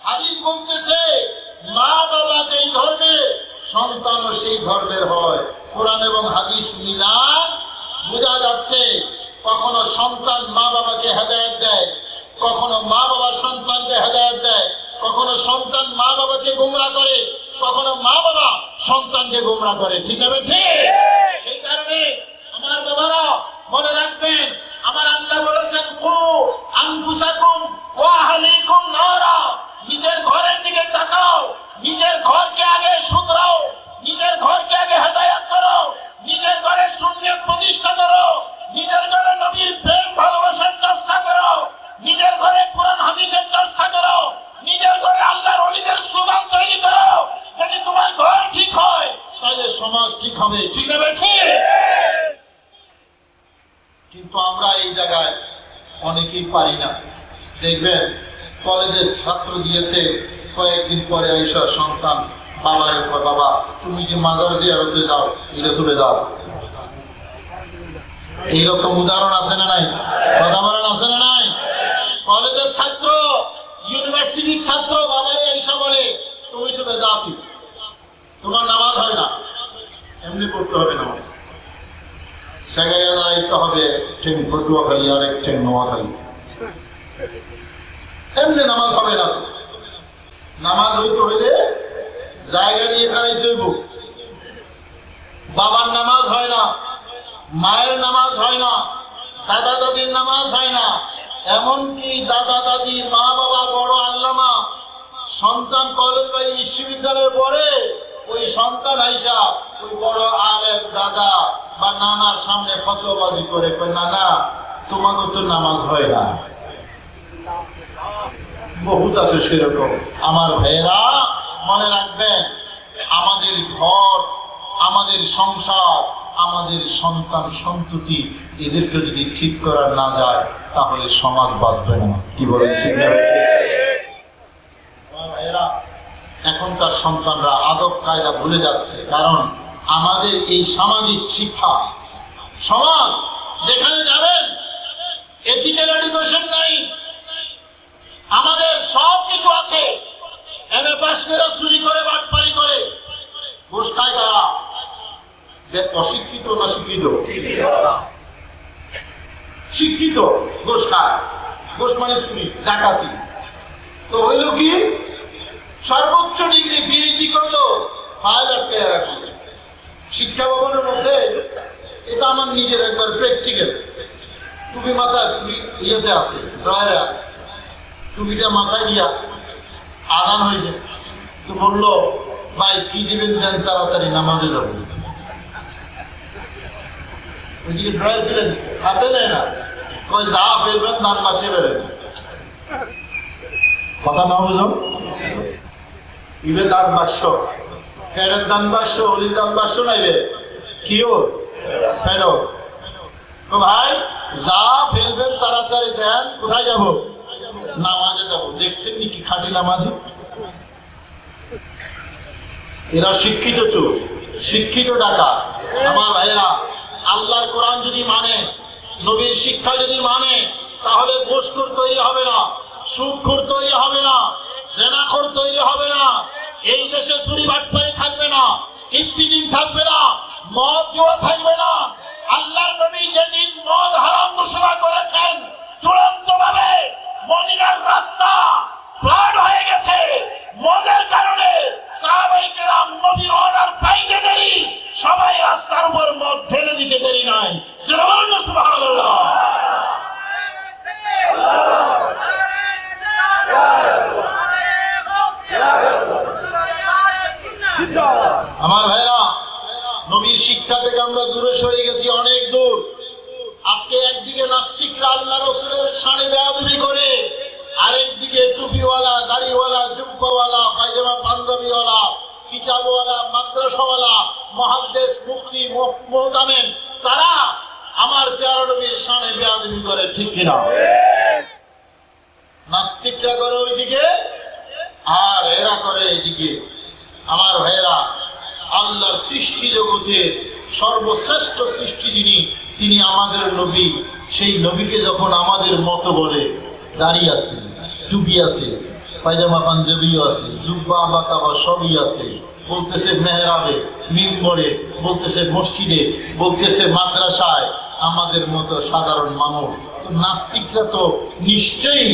হাদিস বলতেছে মা বাবা যেই ধর্মের সন্তানও সেই ধর্মের হয়। কোরআন এবং হাদিস মিলান বোঝা যাচ্ছে কখনো সন্তান মা বাবাকে হেদায়েত দেয়, কখনো মা বাবা সন্তানকে হেদায়েত দেয়, কখনো সন্তান মা বাবাকে গোমরাহ করে, কখনো মা বাবা সন্তানকে গোমরাহ করে। ঠিক আছে ঠিক? সেই কারণে আমার বাবারা মনে রাখবেন, আমার আল্লাহ বলেছেন কু আনফুসাকুম ওয়া আহলিকুম নারা। নিজের ঘরের দিকে তাকাও, নিজের ঘরকে আগে শুধরাও, নিজের ঘরকে আগে হেদায়েত করো, নিজের ঘরে সুন্নাত প্রতিষ্ঠা করো, নিজের ঘরে নবীর প্রেম ভালোবাসার চর্চা করো, নিজের ঘরে কোরআন হাদিসের চর্চা করো, নিজের ঘরে আল্লাহর ওলিদের স্লোগান তৈরি করো। যদি তোমার ঘর ঠিক হয় তাহলে সমাজ ঠিক হবে। ঠিক না ঠিক? কিন্তু আমরা এই জায়গায় অনেকেই পারি না। দেখবেন কলেজের ছাত্র গিয়েছে, কয়েকদিন পরে আইসা সন্তান বাবারে কয় বাবা তুমি যে মাজার জিয়ারতে যাও এটা তো বেদাত। এইরকম উদাহরণ আছে না নাই? কথা বলেন আছে না নাই? কলেজের ছাত্র ইউনিভার্সিটির ছাত্র বাবারে আইসা বলে তুমি তো বেদাতি, তোমার নামাজ হয় না, এমনি পড়তে হবে নামাজ, সেগাইয়া দাঁড়াইতে হবে ঠিক পটুয়াখালী আর এক ঠিক নোয়াখালী, এমনি নামাজ হবে না। নামাজ হইতে হইলে জায়গা নিয়ে দাঁড়াইতে হইব। বাবার নামাজ হয় না, মায়ের নামাজ হয় না, দাদা দাদির নামাজ হয় না, এমনকি দাদা দাদি মা বাবা বড় আল্লামা, সন্তান কলেজ বা বিশ্ববিদ্যালয়ে পড়ে, ওই সন্তান আইসা ওই বড় আলেম দাদা বা নানার সামনে ফতোয়াবাজি করে, নানা তোমাকে তো নামাজ হয় না। বহুত আছে সেরকম। আমার ভাইয়েরা মনে রাখবেন, আমাদের ঘর, আমাদের সংসার, আমাদের সন্তান সন্ততি, এদেরকে যদি ঠিক করা না যায় তাহলে সমাজ বাঁচবে না। কি বলেন, ঠিক না? আমার ভাইয়েরা, এখনকার সন্তানরা আদব কায়দা ভুলে যাচ্ছে, কারণ আমাদের এই সামাজিক শিক্ষা, সমাজ যেখানে যাবেন এথিক্যাল এডুকেশন নাই, আমাদের সব কিছু আছে, এমএ পাস করে চুরি করে বাটপারি করে ঘুষ খায় কারা? অশিক্ষিত না শিক্ষিত? শিক্ষিত ঘুষ খায়, ঘুষ মানে চুরি ডাকাতি। তো হইল কি, সর্বোচ্চ ডিগ্রি পিএইচডি করলো, ফাইল আটকে রাখি শিক্ষা ভবনের মধ্যে। এটা আমার নিজের একবার প্র্যাকটিক্যাল। টুপি মাথায়, ইয়েতে আছে, ড্রয়ারে আছে, টুপিটা মাথায় দিয়া আজান হয়েছে, তো বললো ভাই কি দিবেন দেন, তাড়াতাড়ি নামাজে যাবো। ওইদিকে ড্রয়ার ফেলে হাতে নেয় না, কই যা ফেলবেন দান বাসে বেরোবেন। কথা না বুঝো, ইবে দান বাক্স, ফেরের দান বাক্স, অলির দান বাক্স নাইবে কি ওর ফেরো। তো ভাই যা ফেলবেন তাড়াতাড়ি দেন, কোথায় যাব? নামাজে যাবো। দেখছেন কি খাঁটি নামাজি? এরা শিক্ষিত চোর, শিক্ষিত ডাকাত। আমার ভাইয়েরা, আল্লাহর কোরআন যদি মানে, নবীর শিক্ষা যদি মানে, তাহলে ঘুষখোর তৈরি হবে না, সুদখোর তৈরি হবে না, জেনাখোর তৈরি হবে না, এই দেশে চুরি বাটপারি থাকবে না, ইফতিজিং থাকবে না, মদ জুয়া থাকবে না। আল্লাহর নবী যেদিন মদ হারাম ঘোষণা করেছেন, চূড়ান্ত ভাবে মদিনার রাস্তা প্লান হয়ে গেছে মদের কারণে। সাহাবায়ে কেরাম নবীর অর্ডার পাইতে দেরি, সবাই রাস্তার উপর মদ ঢেলে দিতে দেরি নাই। যারা বলেন না সুবহানাল্লাহ। আমার ভাইরা, নবীর শিক্ষা থেকে আমরা দূরে সরে গেছি, অনেক দূর। আজকে একদিকে নাস্তিকরা আল্লাহ রাসূলের শানে বেয়াদবি করে, আরেকদিকে টুপিওয়ালা, দাড়িওয়ালা, জুব্বাওয়ালা, পায়জামা পাঞ্জাবিওয়ালা, কিতাবওয়ালা, মাদ্রাসাওয়ালা, মুহাদ্দিস, মুফতি, মুহতামিম, তারা আমার প্যারা নবীর শানে বেয়াদবি করে। ঠিক কিনা? নাস্তিকরা করে ওইদিকে, আর এরা করে এইদিকে। আমার ভাইয়েরা, আল্লাহর সৃষ্টি জগতে সর্বশ্রেষ্ঠ সৃষ্টি যিনি, তিনি আমাদের নবী। সেই নবীকে যখন আমাদের মতো বলে, দাড়ি আছে, টুপি আছে, পায়জামা পাঞ্জাবিও আছে, জুব্বা বাকাবা সবই আছে, বলতেছে মেহরাবে, মিম্বরে, বলতেছে মসজিদে, বলতেছে মাদ্রাসায়, আমাদের মতো সাধারণ মানুষ। নাস্তিকরা তো নিশ্চয়ই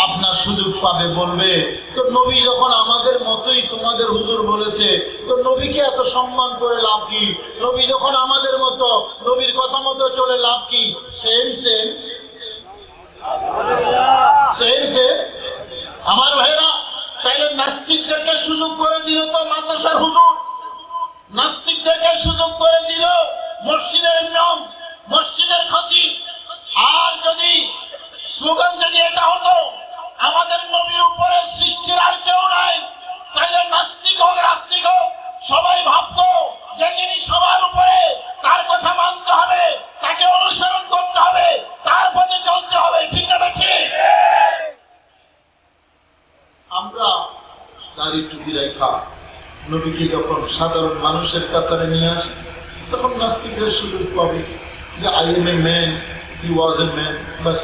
আপনার সুযোগ পাবে, বলবে তো নবী যখন আমাদের মতোই তোমাদের হুজুর বলেছে, তো নবীকে এত সম্মান করে লাভ কি? নবী যখন আমাদের মতো, নবীর কথা মতো চলে লাভ কি? Same same same same. আমার ভাইরা, তাইলে নাস্তিকদেরকে সুযোগ করে দিল তো মাদ্রাসার হুজুর, নাস্তিকদেরকে সুযোগ করে দিল মসজিদের ইমাম, মসজিদের খতিব। আর যদি স্লোগান যদি এটা হতো আমাদের নবীর উপরে সৃষ্টির আর কেউ নাই, তাহলে নাস্তিক হোক রাস্তিক হোক সবাই ভাবতো যে যিনি সবার উপরে, তার কথা মানতে হবে, তাকে অনুসরণ করতে হবে, তার পথে চলতে হবে। ঠিক না ঠিক? আমরা দাড়ি টুপি রেখা নবীকে যখন সাধারণ মানুষের কাতারে নিয়ে আসি, তখন নাস্তিকরা সুযোগ পাবে যে I am a man, he was a man, বাস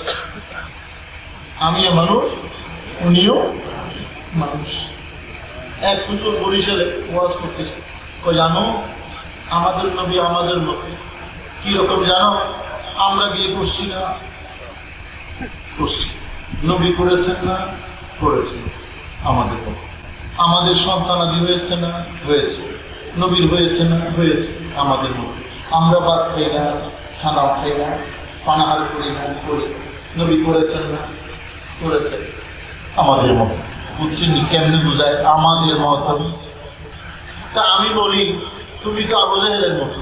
আমিও মানুষ, উনিও মানুষ। এক হুজুর বরিশালে ওয়াজ করতেছে, জানো আমাদের নবী আমাদের মতো। কিরকম জানো? আমরা বিয়ে করছি না, করছি, নবী করেছেন না, করেছেন আমাদের মতো। আমাদের সন্তানাদি হয়েছে না, হয়েছে, নবীর হয়েছে না, হয়েছে আমাদের মতো। আমরা ভাত খাই না, খানা খাই না, পানাহার করি, মুখ করি, নবী করেছেন না? করেছেন। আমাদের মতো বুঝছেন কেমনি বুঝায়? আমাদের মতো। তা আমি বলি তুমি তো আবু জাহেলের মতো।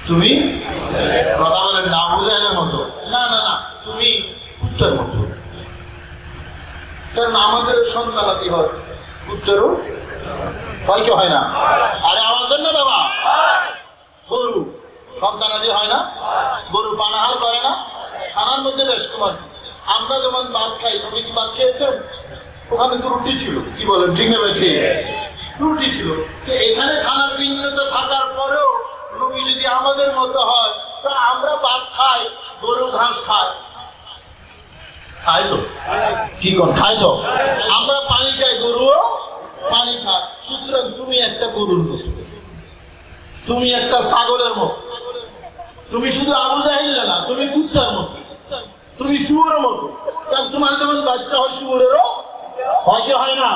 তুমি কথা বলেন না, আবু জাহেলের মতো না, না না, তুমি কুত্তার মতো। কারণ আমাদের সন্তানাদি হয়, কুত্তারও হয় কি হয় না? আরে আমাদের না বাবা, গরু সন্তানাদি হয় না? গরু পানাহার করে না? খানার মধ্যে বেশ কুমার। আমরা যেমন ভাত খাই, তুমি কি ভাত খেয়েছেন? ওখানে তো রুটি ছিল, কি বলেন ঠিক না ভাই? ঠিক, রুটি ছিল। এখানে খানার ভিন্নতা থাকার পরেও নবী যদি আমাদের মতো হয়, তা আমরা ভাত খাই, গরু ঘাস খায়, খাই তো কি কোন খাই তো? আমরা পানি খাই, গরুও পানি খায়। সুতরাং তুমি একটা গরুর মতো, তুমি একটা ছাগলের মতো, তুমি শুধু আবু জাহিল না, তুমি কুত্তার মতো, তুমি শুয়োরের মতো। কারণ তোমার যেমন বাচ্চা হয় শুয়োরেরও হয় কি হয় না?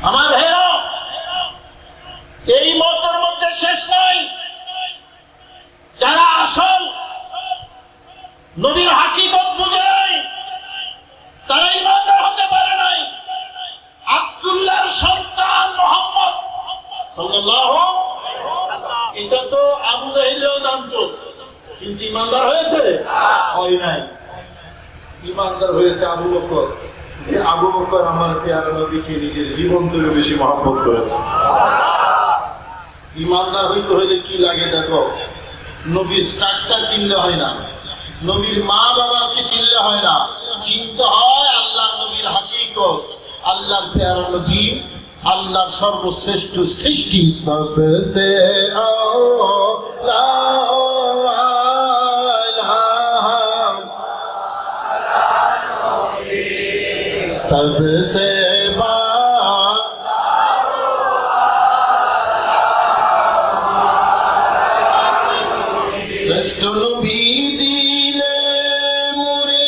আমার ভাইরা, এই মতের মধ্যে শেষ নাই। যারা আসল নবীর হাকিকত বুঝে নাই, তারা ইমানদার হতে পারে নাই। আব্দুল্লাহর সন্তান মুহাম্মদ সাল্লাল্লাহু, এটা তো আবু জাহিলও জানতো, কিন্তু ইমানদার হয়েছে? হয় নাই। ইমানদার হয়েছে আবু বকর। যে আবু বকর আমার প্যারা নবীকে নিজের জীবন থেকে বেশি মহব্বত করেছে। ইমানদার হইতে হইলে কি লাগে দেখো, নবীর স্ট্রাকচার চিনলে হয় না, নবীর মা বাবাকে চিনলে হয় না, চিনতে হয় আল্লাহর নবীর হাকিকত। আল্লাহর প্যারা নবী আল্লাহর সর্বশ্রেষ্ঠ সৃষ্টি। সবসে सबसे শ্রেষ্ঠ নবী দিলে মুরে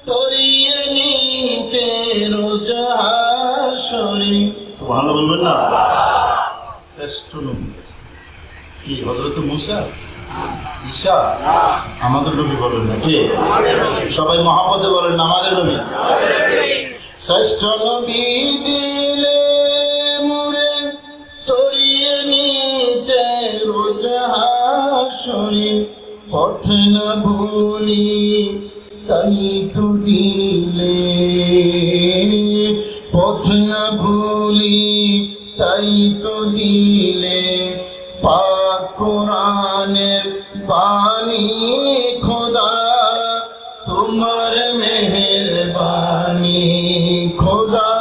তরিয়ে নিতে রোজ হাসরে। সুবহানাল্লাহ বলবেন না? শ্রেষ্ঠ নবী কি হযরত মুসা, ঈসা? আমাদের নবী বলেন না কে? সবাই মহব্বতে বলেন না আমাদের নবী। শ্রেষ্ঠ নবী দিলে মুরে তরিয়ে নিতে রোজ হাসরে। পথ না ভুলি তাই তো দিলে, পথ না ভুলি তাই তো দিলে। পাক কোরআনের বাণী খোদা, তোমার মেহেরবানি খোদা।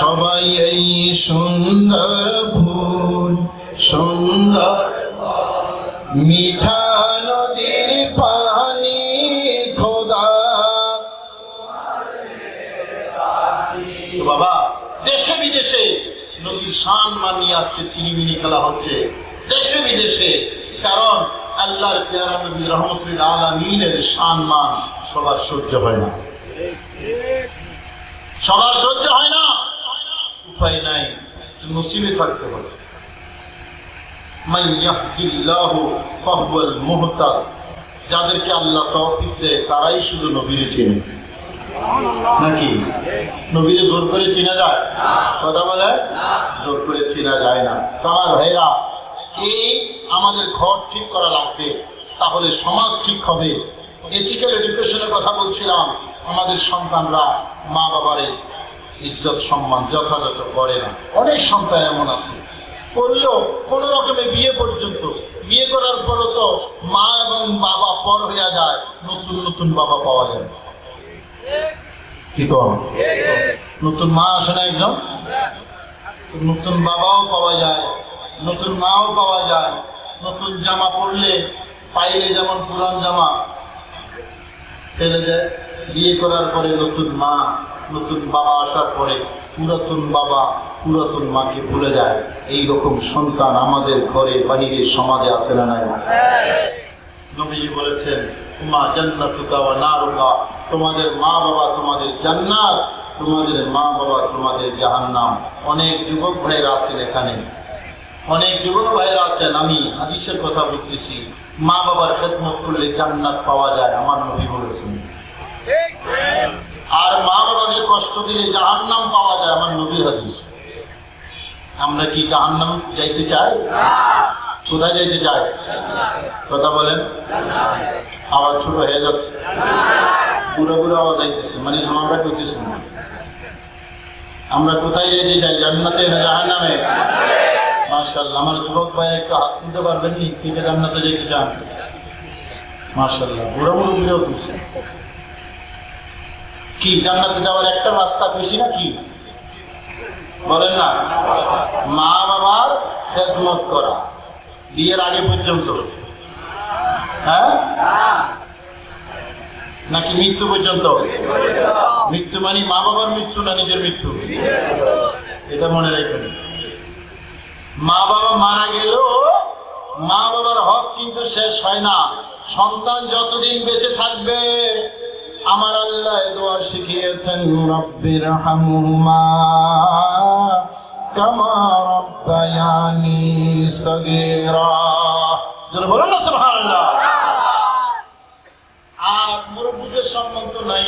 সবাই এই সুন্দর ফুল, সুন্দর মিঠা নদীর পানি খোদা। বাবা, দেশে বিদেশে নবীর শান মানিয়ে আজকে চিনিমিনি খেলা হচ্ছে, দেশে বিদেশে। কারণ আল্লাহর প্যারা নবী রহমতুল আলামিনের শান মান সবার সহ্য হয় না, সবার সহ্য হয় না। উপায় নাই, নসিবে থাকতে হবে। মান ইয়াহদিল্লাহু ফাহুয়াল মুহতাদ, যাদেরকে আল্লাহ তৌফিক দেয় তারাই শুধু নবীরে চিনে। নাকি নবীরে জোর করে চিনা যায়? কথা বলে জোর করে চিনা যায় না। আমার ভাইরা, এই আমাদের ঘর ঠিক করা লাগবে, তাহলে সমাজ ঠিক হবে। এথিক্যাল এডুকেশনের কথা বলছিলাম। আমাদের সন্তানরা মা বাবারে ইজ্জত সম্মান যথাযথ করে না। অনেক সন্তান এমন আছে, করলেও কোন রকমে বিয়ে পর্যন্ত, বিয়ে করার পরও তো মা এবং বাবা পর হয়ে যায়, নতুন নতুন বাবা পাওয়া যায়। কি কম নতুন মা আসে না, একদম নতুন বাবাও পাওয়া যায়, নতুন মাও পাওয়া যায়। নতুন জামা পরলে পাইলে যেমন পুরান জামা ফেলে যায়, বিয়ে করার পরে নতুন মা নতুন বাবা আসার পরে পুরাতন বাবা পুরাতন মাকে ভুলে যায়। এইরকম সন্তান আমাদের ঘরে বাহিরে সমাজে আছে না নাই? নবীজি বলেছেন, মা জান্নাতুকা ওয়া নারুকা, তোমাদের মা বাবা তোমাদের জান্নাত, তোমাদের মা বাবা তোমাদের জাহান্নাম। অনেক যুবক ভাইরা আছেন এখানে, অনেক যুবক ভাইরা আছেন, আমি হাদিসের কথা বলতেছি, মা বাবার খেদমত করলে জান্নাত পাওয়া যায়, আমার নবী বলেছেন। আর মা বাবাকে কষ্ট দিলে জাহান্নাম পাওয়া যায়, আমার নবীর হাদিস। আমরা কি জাহান্নাম যাইতে চাই? কোথায় যাইতে চাই? কথা বলেন। আওয়াজ ছোট হয়ে যাচ্ছে, পুরো পুরো আওয়াজ যাইতেছে, মানে আমরা করতেছি না। আমরা কোথায় যাইতে চাই? জান্নাতে না জাহান্নামে? মাশাআল্লাহ। আমার যুবক ভাই একটু হাত তুলতে পারবেন নি? কে জান্নাতে যেতে চান? মাশাআল্লাহ, বুড়ো বুড়ো বুড়ো তুলছে। কি জান্নাতে যাওয়ার একটা রাস্তা বেশি না কি? বলেন না, মা বাবার খেদমত করা বিয়ের আগে পর্যন্ত, হ্যাঁ নাকি মৃত্যু পর্যন্ত? মৃত্যু মানে মা বাবার মৃত্যু না নিজের মৃত্যু? এটা মনে রাখবেন। মা বাবা মারা গেলেও মা বাবার হক কিন্তু শেষ হয় না। সন্তান যতদিন বেঁচে থাকবে, আমার আল্লাহ দোয়া শিখিয়েছেন, রব্বির হামহুমা কামা রব্বায়ানি সগীরা। জোরে বলুন না সুবহানাল্লাহ। আর মুরব্বিদের সম্মান তো নাই।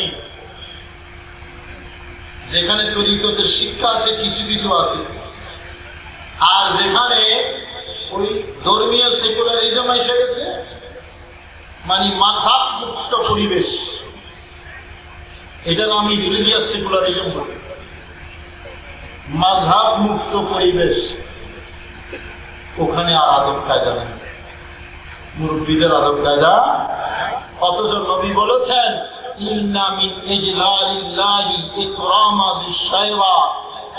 যেখানে তরিকতের শিক্ষা আছে কিছু কিছু আছে, আর যেখানে ওই ধর্মীয় সেকুলারিজম এসে গেছে, মানে মাযহাব মুক্ত পরিবেশ, এটার আমি রিলিজিয়াস সেকুলারিজম বলি। মাযহাব মুক্ত পরিবেশ, ওখানে আর আদব কায়দা নেই, মুরব্বীদের আদব কায়দা। অথচ নবী বলেছেন, ইন্না মিন ইজলালিল্লাহি ইকরামা বিশাইবা,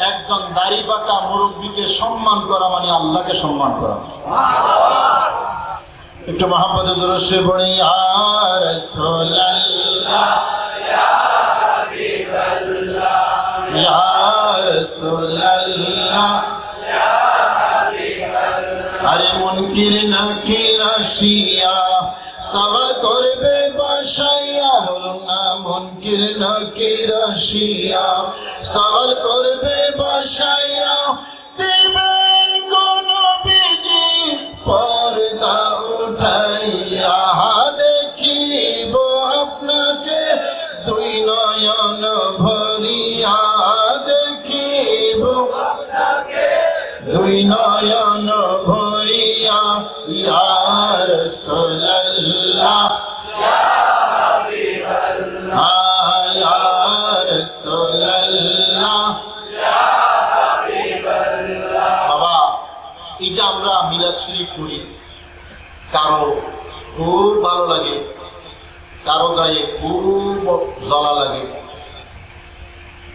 একজন দাড়ি পাকা মুরব্বীকে সম্মান করা মানে আল্লাহকে সম্মান করা। একটু মহব্বতে দুরূদ শরীফ পড়ি, ইয়া রাসূলুল্লাহ ইয়া হাবিবাল্লাহ ইয়া রাসূলুল্লাহ ইয়া হাবিবাল্লাহ। আরে মুনকির নাকির আসিয়া সওয়াল করবে বসাইয়া, বলুন না, মুনকির নাকির আসিয়া সওয়াল করবে বসাইয়া, দিবেন কোন বিজি পর্দা উঠাইয়া, দেখিব আপনাকে দুই নয়ন ভরিয়া, দেখিব আপনাকে দুই নয়ন ভরিয়া, ইয়া রাসূলুল্লাহ ইয়া হাবিবাল্লাহ ইয়া রাসূলুল্লাহ ইয়া হাবিবাল্লাহ। বাবা, এই যে আমরা মিলাদ শরীফ করি, কারো খুব ভালো লাগে, কারো গায়ে খুব জ্বালা লাগে।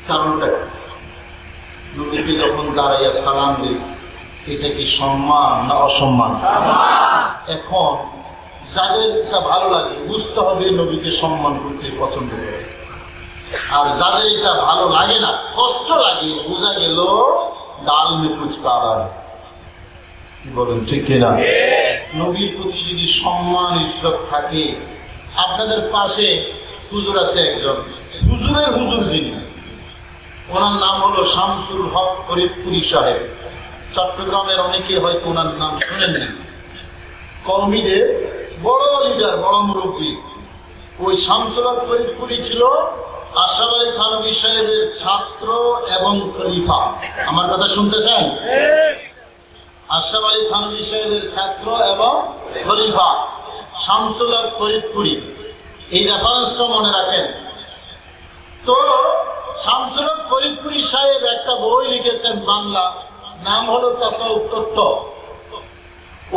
কারণটা নবীকে যখন দাঁড়াইয়া সালাম দিই, এটা কি সম্মান না অসম্মান? এখন যাদের এটা ভালো লাগে বুঝতে হবে নবীকে সম্মান করতে পছন্দ করে, আর যাদের এটা ভালো লাগে না, কষ্ট লাগে, বোঝা গেল ডাল মে কুছ কালা। বলেন ঠিক কিনা? নবীর প্রতি যদি সম্মান ইজ্জত থাকে, আপনাদের পাশে হুজুর আছে একজন, হুজুরের হুজুর যিনি, ওনার নাম হলো শামসুল হক ফরিদপুরি সাহেব। চট্টগ্রামের অনেকে হয়তো ওনার নাম শুনেননি। কওমিদের বড় লিডার, বড় মুরব্বী। ওই শামসুল হক ফরিদপুরি ছিল আশরাফ আলী থানভী সাহেবের ছাত্র এবং খলিফা। আমার কথা শুনতেছেন? আশরাফ আলী থানভী সাহেবের ছাত্র এবং খলিফা শামসুল হক ফরিদপুরি, এই রেফারেন্সটা মনে রাখেন। তো শামসুল হক ফরিদপুরি সাহেব একটা বই লিখেছেন বাংলা, নাম হলো তাসাউফ তত্ত্ব।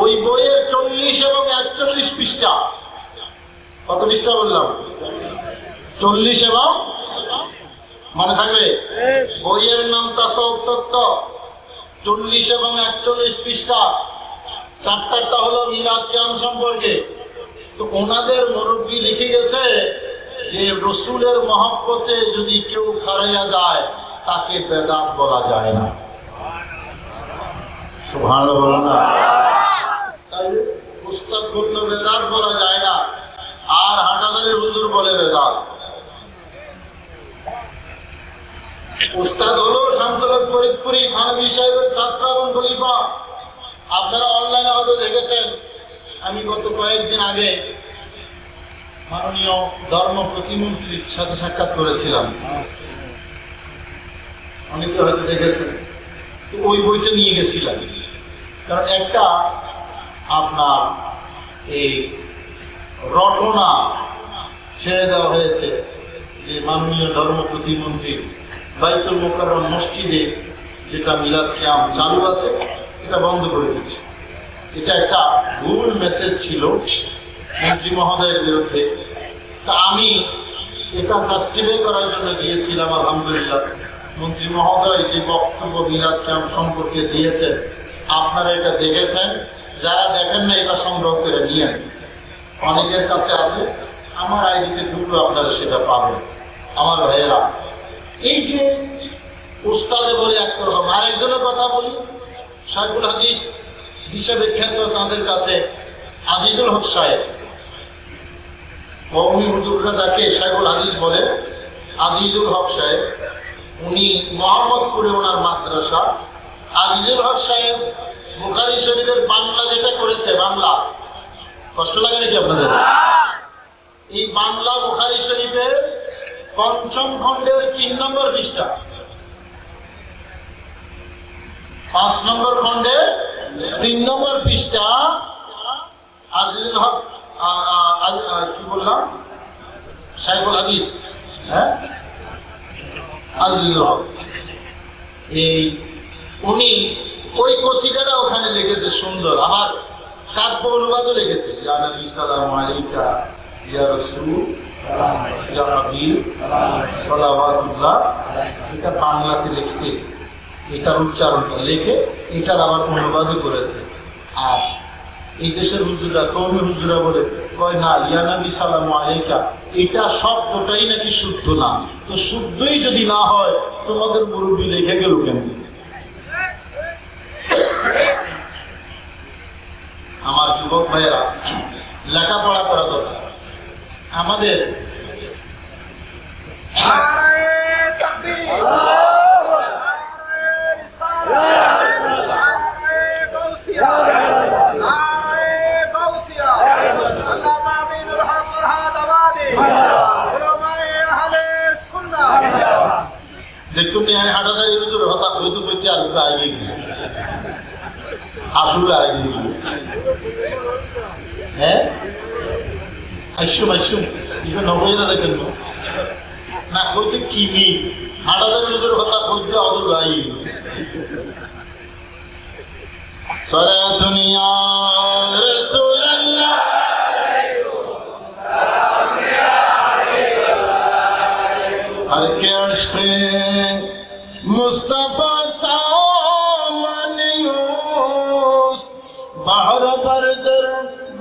ওই বইয়ের 40 এবং 41 পৃষ্ঠা। কত পৃষ্ঠা বললাম? 40 এবং, মনে থাকবে? বইয়ের নাম তাসাউফ তত্ত্ব, 40 এবং 41 পৃষ্ঠা। চ্যাপ্টারটা হলো মিলাদ কিয়াম সম্পর্কে। তো ওনাদের মুরব্বী লিখে গেছে যে রসুলের মহব্বতে যদি কেউ খারাইয়া যায়, তাকে বেদাত বলা যায় না। সুবহানাল্লাহ বলো না। তাই উস্তাদ বললো বেদাত বলা যায় না, আর হাটাদারি হুজুর বলে বেদাত। উস্তাদ হলো শামসুল হক ফরিদপুরি থানভী সাহেবের ছাত্র এবং খলিফা। আপনারা অনলাইনে হয়তো দেখেছেন, আমি গত কয়েকদিন আগে মাননীয় ধর্ম প্রতিমন্ত্রীর সাথে সাক্ষাৎ করেছিলাম, অনেকে হয়তো দেখেছেন। তো ওই বইটা নিয়ে গেছিলাম, কারণ একটা আপনার এই রটনা ছেড়ে দেওয়া হয়েছে যে মাননীয় ধর্ম প্রতিমন্ত্রী বাইতুল মোকাররম মসজিদে যেটা মিলাদ কিয়াম চালু আছে এটা বন্ধ করে দিচ্ছে। এটা একটা ভুল মেসেজ ছিল মন্ত্রী মহোদয়ের বিরুদ্ধে। তা আমি এটা জাস্টিফাই করার জন্য গিয়েছিলাম। আলহামদুলিল্লাহ মন্ত্রী মহোদয় যে বক্তব্য মিলাদ কিয়াম সম্পর্কে দিয়েছেন আপনারা এটা দেখেছেন, যারা দেখেন না এটা সংগ্রহ করে নিয়েন, অনেকের কাছে আছে, আমার আইডিতে ঢুকলো আপনারা সেটা পাবেন। আমার ভাইয়েরা, এই যে উস্তাদে বলে একরকম, আরেকজনের কথা বলি, শাইখুল হাদিস হিসাবে খ্যাত তাদের কাছে আজিজুল হক সাহেব, কওমি হুজুররা যাকে শাইখুল হাদিস বলে, আজিজুল হক সাহেব, উনি মোহাম্মদপুরে ওনার মাদ্রাসা। আজিজুল হক সাহেব বুখারী শরীফের বাংলা যেটা করেছে, বাংলা, কষ্ট লাগে নাকি আপনাদের? এই বাংলা বুখারী শরীফের ৫ম খণ্ডের ৩ নম্বর পৃষ্ঠা, ৫ নম্বর খণ্ডের ৩ নম্বর পৃষ্ঠা আজিজুল হক, কি বললাম, শাইখুল হাদিস, হ্যাঁ, আজিজুল হক, এই উনি ওই কসিদাটা ওখানে লিখেছে সুন্দর, আবার কাব্য অনুবাদও লিখেছে, ইয়া নবী সাল্লাল্লাহু আলাইকা ইয়া রাসূল ইয়া হাবিব সালাওয়াতুল্লাহ। এটা বাংলাতে লিখছে, এটার উচ্চারণটা লিখে এটার আবার অনুবাদও করেছে। আর এই দেশের হুজুরা, কওমি হুজুরা বলে কয় না, ইয়া নবী সাল্লাল্লাহু আলাইকা এটা শব্দটাই নাকি শুদ্ধ না। তো শুদ্ধই যদি না হয় তোমাদের মুরব্বী লিখে গেল কেন? আমার যুবক ভাইয়েরা, লেখাপড়া করা দরকার আমাদের। দেখুন আমি হাটাদারির ভিতরে হতা বইতে বইতে আর আগে গিয়ে আসলে আগে গিয়ে, হ্যাঁ, আইসুম আইসুম এটা নবইরা দেখেন না কইতে কিমি হাটাদারির ভিতরে হতা বইতে অদূর আগে সালাতুন ইয়া রাসূলুল্লাহ हर के अश्क़े मुस्तफ़ा सामनियोस बहर बरदर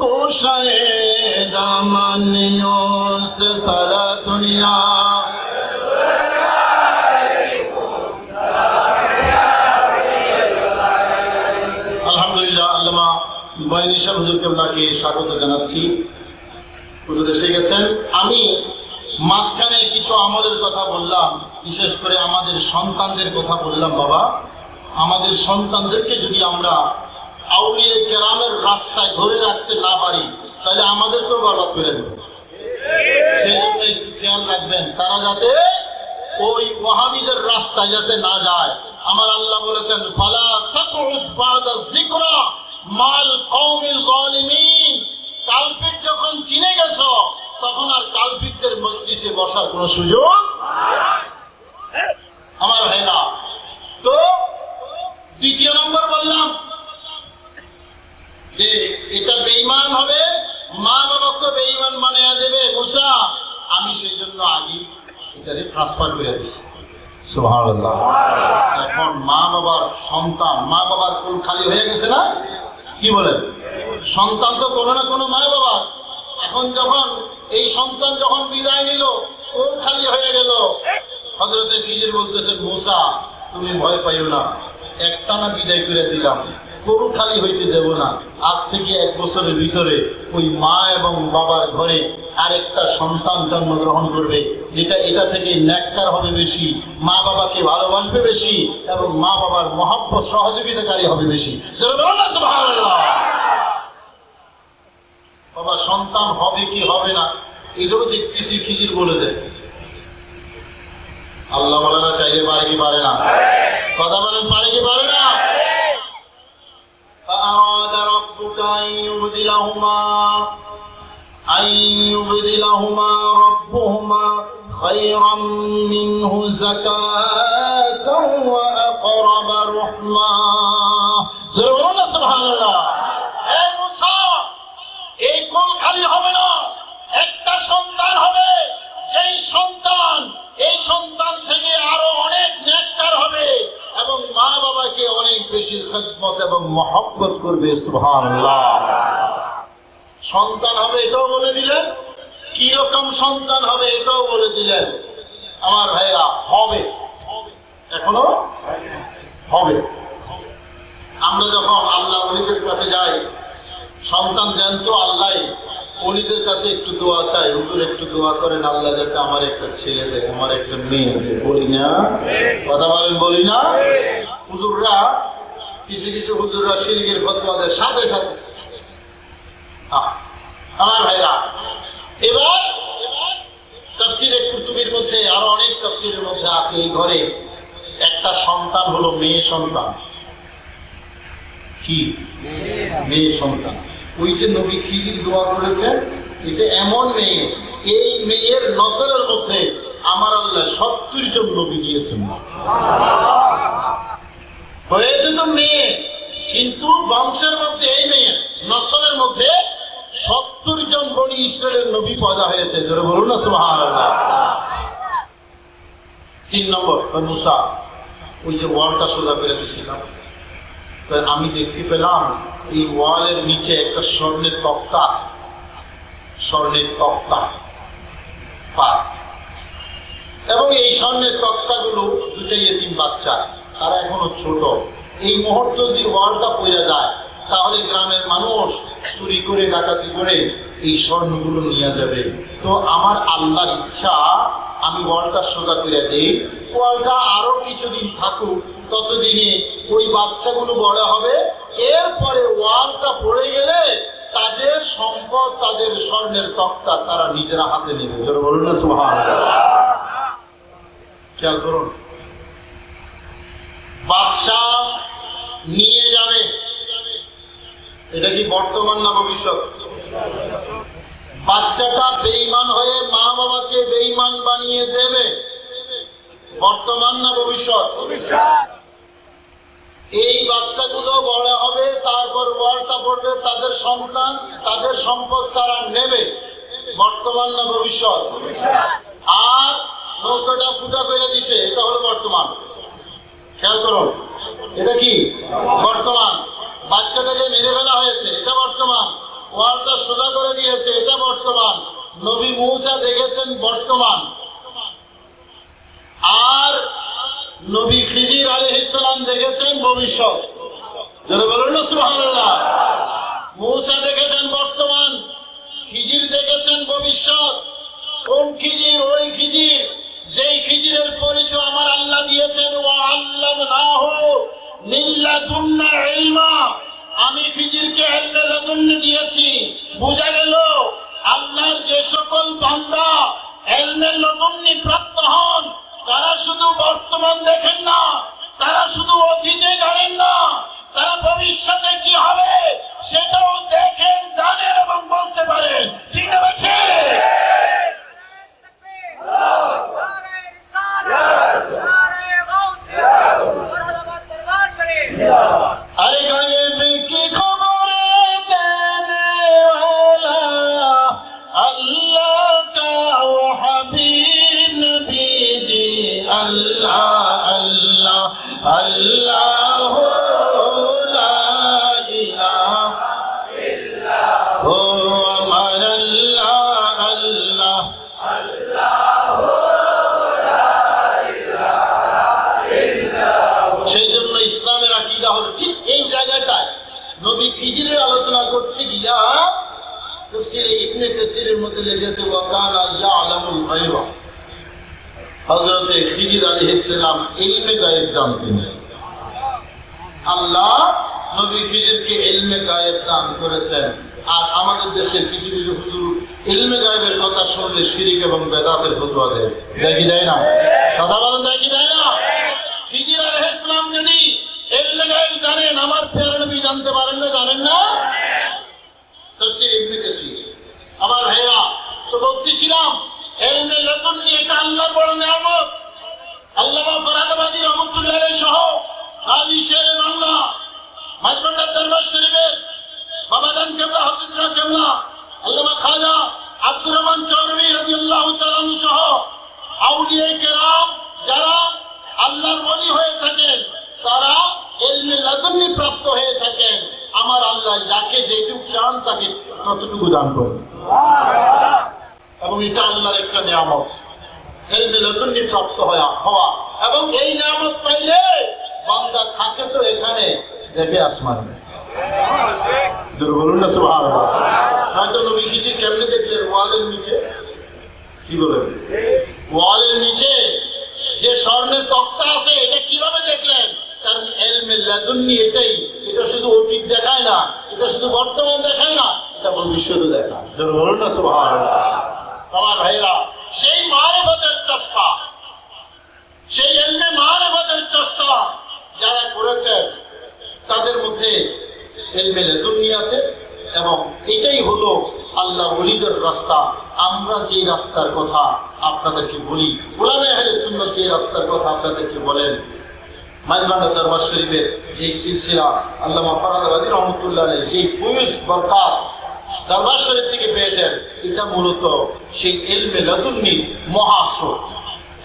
गोशाए दामनियोस सारा दुनिया আলহামদুলিল্লাহ। আল্লামা বাইনী শাহ হুজুর কেবলাকে স্বাগত জানাচ্ছি। হুজুর এসে গেছেন। আমি মাঝখানে কিছু আমলের কথা বললাম, বিশেষ করে আমাদের সন্তানদের কথা বললাম। বাবা, আমাদের সন্তানদেরকে যদি আমরা আউলিয়া কেরামের রাস্তায় ধরে রাখতে না পারি তাহলে আমাদেরকেও বরবাদ করে দেবে। সেই জন্য একটু খেয়াল রাখবেন তারা যাতে ওই ওয়াহাবিদের রাস্তায় যাতে না যায়। আমার আল্লাহ বলেছেন, ফালা তাকউদ বাদা যিকরা মাল কওমি যালিমিন। কালপিট যখন চিনে গেছো তখন আর কালপিটদের মজলিসে বসার কোন সুযোগ আমার ভাইরা। তো দ্বিতীয় নম্বর বললাম যে এটা বেঈমান হবে, মা বাবাকে বেঈমান বানিয়ে দেবে মুসা। আমি সেই জন্য আগে এটারে ট্রান্সফার করে দিচ্ছি। সুবহানাল্লাহ। এখন মা বাবার সন্তান, মা বাবার কোল খালি হয়ে গেছে না? কি বলেন? সন্তান তো কোনো না কোনো মা বাবা। এখন যখন এই সন্তান যখন বিদায় নিল, কোল খালি হয়ে গেল। হযরতে খিজির বলতেছেন, মুসা তুমি ভয় পাইও না, একটা না বিদায় করে দিলাম, গরু খালি হইতে দেব না। আজ থেকে 1 বছরের ভিতরে ওই মা এবং বাবার ঘরে আরেকটা সন্তান জন্মগ্রহণ করবে, যেটা এটা থেকে নেককার হবে বেশি, মা বাবাকে ভালোবাসবে বেশি এবং মা বাবার মহব্বত সহযোগিতাকারী হবে বেশি। সুবহানাল্লাহ। বাবা সন্তান হবে কি হবে না এটাও দেখতেছি খিজির বলে দেয়। আল্লাহ বলারা চাইলে পারে কি পারে না? কথা বলেন, পারে কি পারে না? فأراد ربك أن يبدلهما ربهما خيرا منه زكاة وأقرب رحما। سبحان الله। এই মুসা, এই কোল খালি হবে না, একটা সন্তান হবে, যেই সন্তান এই সন্তান থেকে আরো অনেক নেককার হবে এবং মা বাবাকে অনেক বেশি খিদমত এবং মহব্বত করবে। সুবহানাল্লাহ। সন্তান হবে এটাও বলে দিলেন, কি রকম সন্তান হবে এটাও বলে দিলেন। আমার ভাইরা, হবে, এখনো হবে। আমরা যখন আল্লাহ ওলিদের কাছে যাই, সন্তান দেন তো আল্লাহ, ওলিদের কাছে একটু দোয়া চাই, হুজুর একটু দোয়া করেন আল্লাহ যাতে আমার একটা ছেলে দেয়, আমার একটা মেয়ে দেয়। বলি না? কথা বলেন, বলি না? হুজুররা, কিছু কিছু হুজুররা শিরকের ফতোয়া দেয় সাথে সাথে। আমার ভাইরা, এবার তাফসীরে কুতুবের মধ্যে আরো অনেক তাফসীরের মধ্যে আছে এই ঘরে একটা সন্তান হলো মেয়ে সন্তান। কি? মেয়ে সন্তান। ওই যে নবী খিজির দোয়া করেছেন, এটা এমন মেয়ে, এই মেয়ের নসলের মধ্যে আমার আল্লাহ 70 জন নবী দিয়েছেন। হয়েছে তো মেয়ে, কিন্তু বংশের মধ্যে এই মেয়ে নসলের মধ্যে 70 জন বনি ইসরায়েলের নবী পয়দা হয়েছে। জোরে বলুন না সুবহানাল্লাহ। 3 নম্বর মুসা, ওই যে ওয়ালটা সোজা করে দিয়েছিলাম, আমি দেখতে পেলাম এই ওয়ালের নিচে একটা স্বর্ণের তক্তা আছে, স্বর্ণের তক্তা পাত, এবং এই স্বর্ণের তক্তাগুলো দুটাই এতিম বাচ্চা, তারা এখনো ছোট। এই মুহূর্তে যদি ওয়ালটা পড়ে যায় তাহলে গ্রামের মানুষ চুরি করে ডাকাতি করে এই স্বর্ণগুলো নিয়ে যাবে। তো আমার আল্লাহর ইচ্ছা আমি ওয়ালটা সোজা করে দিই, ওয়ালটা আরো কিছুদিন থাকুক, ততদিনে ওই বাচ্চাগুলো বড় হবে, এরপরে ওয়ালটা পড়ে গেলে তাদের সম্পদ, তাদের স্বর্ণের তক্তা তারা নিজেরা হাতে নেবে। যারা বলুন না সুবহানাল্লাহ। খেয়াল করুন, বাদশাহ নিয়ে যাবে, এটা কি বর্তমান না ভবিষ্যৎ? বাচ্চাটা বেঈমান হয়ে মা বাবাকে বেঈমান বানিয়ে দেবে, বর্তমান না ভবিষ্যৎ? এই বাচ্চাগুলো বড় হবে, তারপর ওয়ালটা পড়বে, তাদের সন্তান, তাদের সম্পদ তারা নেবে, বর্তমান না ভবিষ্যৎ? আর নৌকাটা ফুটা করে দিছে, এটা হলো বর্তমান। খেয়াল করুন, এটা কি বর্তমান? বাচ্চাটাকে মেরে ফেলা হয়েছে, এটা বর্তমান। ওয়ালটা সোজা করে দিয়েছে, এটা বর্তমান। নবী মূসা দেখেছেন, বর্তমান। আর নবী খিজির আলাইহিস সালাম দেখেছেন ভবিষ্যৎ। যারা বলেন না সুবহানাল্লাহ। মূসা দেখেছেন বর্তমান, খিজির দেখেছেন ভবিষ্যৎ। কোন খিজির? ওই খিজির যেই খিজিরের পরিচয় আমার আল্লাহ দিয়েছেন, ওয়া আল্লামনাহু মিন লাদুন্না ইলমা। আমি খিজিরকে ইলমে লাদুন্নি দিয়েছি। বোঝা গেল আল্লাহর যে সকল বান্দা ইলমে লাদুন্নি প্রাপ্ত হন, তারা শুধু বর্তমান দেখেন না, তারা শুধু অতীতে জানেন না, তারা ভবিষ্যতে কি হবে সেটাও দেখেন, জানেন এবং বলতে পারেন। ঠিক না? আরে গায়েব কি খবরে দেনে ওয়ালা আল্লাহ কা ও হাবিব নবী জি। আল্লাহ আল্লাহ আল্লাহ লা ইলাহা ইল্লাল্লাহ, ও আমার আল্লাহ আল্লাহ আল্লাহ লা ইলাহা ইল্লাল্লাহ। সেই জন্য ইসলামের আকীদা হলো ঠিক এই জায়গাটায় নবী খিজিরের আলোচনা করতে গিয়া তাফসীরে ইবনে কাসীরের মধ্যে লেগেছে ওয়াকানা ইয়ালামুল গায়বা। হযরতে খিজির আলাইহিস সালাম ইলমে গায়েব জানতেন। আল্লাহ নবী খিজিরকে ইলমে গায়েব দান করেছেন। আর আমাদের দেশের কিছু কিছু হুজুর ইলমে গায়েবের কথা শুনলে শিরক এবং বেদাতের ফতোয়া দেয়। দেখি দেয় না? কথা বলেন, দেখি দেয় না? খিজির আলাইহিস সালাম যদি ইলমে গায়েব জানেন, আমার প্যারা নবী জানতে পারেন না? জানেন না? তাফসীর ইবনে কাসীর। আমার ভাইরা, তো বলতেছিলাম ইলমে লাদুন্নি এটা আল্লাহর বড় নিয়ামত। আল্লামা ফরাদাবাদী রহমাতুল্লাহ আলাইহি সহ কাজী শেরে বাংলা মাঝবান্ডার দরবার শরীফের বাবাজান কেবলা হযরতরা কেবলা আল্লামা খাজা আব্দুর রহমান চৌধুরী রাদিয়াল্লাহু তাআলা সহ আউলিয়ায়ে কেরাম যারা আল্লাহর ওলি হয়ে থাকেন, তারা ইলমে লাদুন্নি প্রাপ্ত হয়ে থাকেন। আমার আল্লাহ যাকে যেটুকু চান তাকে ততটুকু দান করেন, এবং এটা আল্লাহর একটা নিয়ামত, ইলমে লাদুন্নি প্রাপ্ত হওয়া। এবং এই নিয়ামত পাইলে বান্দা থাকে তো এখানে, দেখে আসমানে। বলুন না সুবহানাল্লাহ। হয়তো নবী খিজির কেমনে দেখলেন? ওয়ালের নিচে। কি বলেন? ওয়ালের নিচে যে স্বর্ণের তক্তা আছে, এটা কিভাবে দেখলেন? কারণ ইলমে লাদুন্নি এটাই। এটা শুধু অতীত দেখায় না, এটা শুধু বর্তমান দেখায় না, এটা ভবিষ্যৎও দেখায়। বলুন না সুবহানাল্লাহ। আমার ভাইরা, সেই মারিফতের চশমা, সেই ইলমে মারিফতের চশমা যারা করেছেন তাদের মধ্যে ইলমে লাদুন্নি আছে, এবং এটাই হলো আল্লাহ ওলিদের রাস্তা। আমরা যে রাস্তার কথা আপনাদেরকে বলি, উলামায়ে আহলে সুন্নাত যে রাস্তার কথা আপনাদেরকে বলেন, মাঝবান্ডার দরবার শরীফের এই সিলসিলা আল্লামা ফরাদাবাদী রহমাতুল্লাহ আলাইহি সেই ফয়ুজ বরকত দরবার শরীফ থেকে পেয়েছেন, এটা মূলত সেই ইলমে লাদুন্নি মহাস্রোত।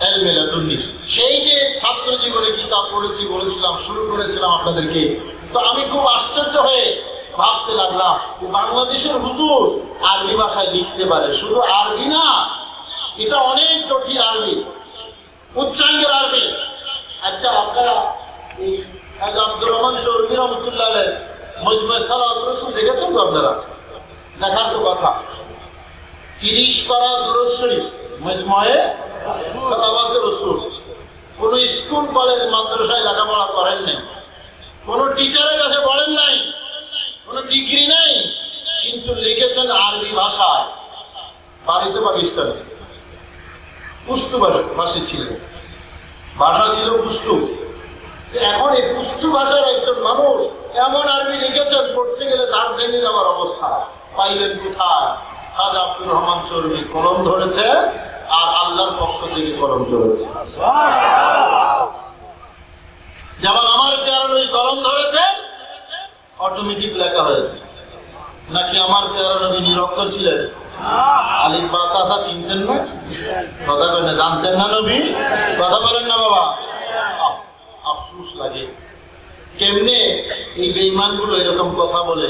ইলমে লাদুন্নি সেই যে ছাত্র জীবনে কিতাব পড়েছি, বলেছিলাম, শুরু করেছিলাম আপনাদেরকে, তো আমি খুব আশ্চর্য হয়ে ভাবতে লাগলাম, বাংলাদেশের হুজুর আরবি ভাষায় লিখতে পারে। শুধু আরবি না, এটা অনেক জটিল আরবি, উচ্চাঙ্গের আরবি। আচ্ছা, আপনারা এই আব্দুর রহমান চৌধুরী রহমতুল্লাহ আলাইহি মজমুয়ে সালাওয়াত রাসূল দেখেছেন তো? আপনারা দেখার তো কথা। 30 পারা দুরূদ শরীফ মজমুয়ে সালাওয়াত রাসূল। কোন স্কুল কলেজ মাদ্রাসায় লেখাপড়া করেন নাই, কোন টিচারের কাছে পড়েন নাই, কোন ডিগ্রি নেই, কিন্তু লিখেছেন আরবি ভাষায়। বাড়িতে পাকিস্তানে পুস্তু ভাষী ছিলেন, ভাষা ছিল পুস্তু। এখন এই পুস্তু ভাষার একজন মানুষ এমন আরবি লিখেছেন, পড়তে গেলে দাঁত ভেঙে যাওয়ার অবস্থা। পাইলেন কোথায়? খাজা আব্দুর রহমান চৌধুরী কলম ধরেছে, আর আল্লাহর পক্ষ থেকে কলম চলেছে। যেমন আমার প্যারা নবী কলম ধরেছেন, অটোমেটিক লেখা হয়েছে। নাকি আমার প্যারা নবী নিরক্ষর ছিলেন? আলিফ বা তা চিনতেন না? কথা বলেন না, জানতেন না নবী? কথা বলেন না বাবা। আফসোস লাগে কেমনে এই বেঈমানগুলো এরকম কথা বলে।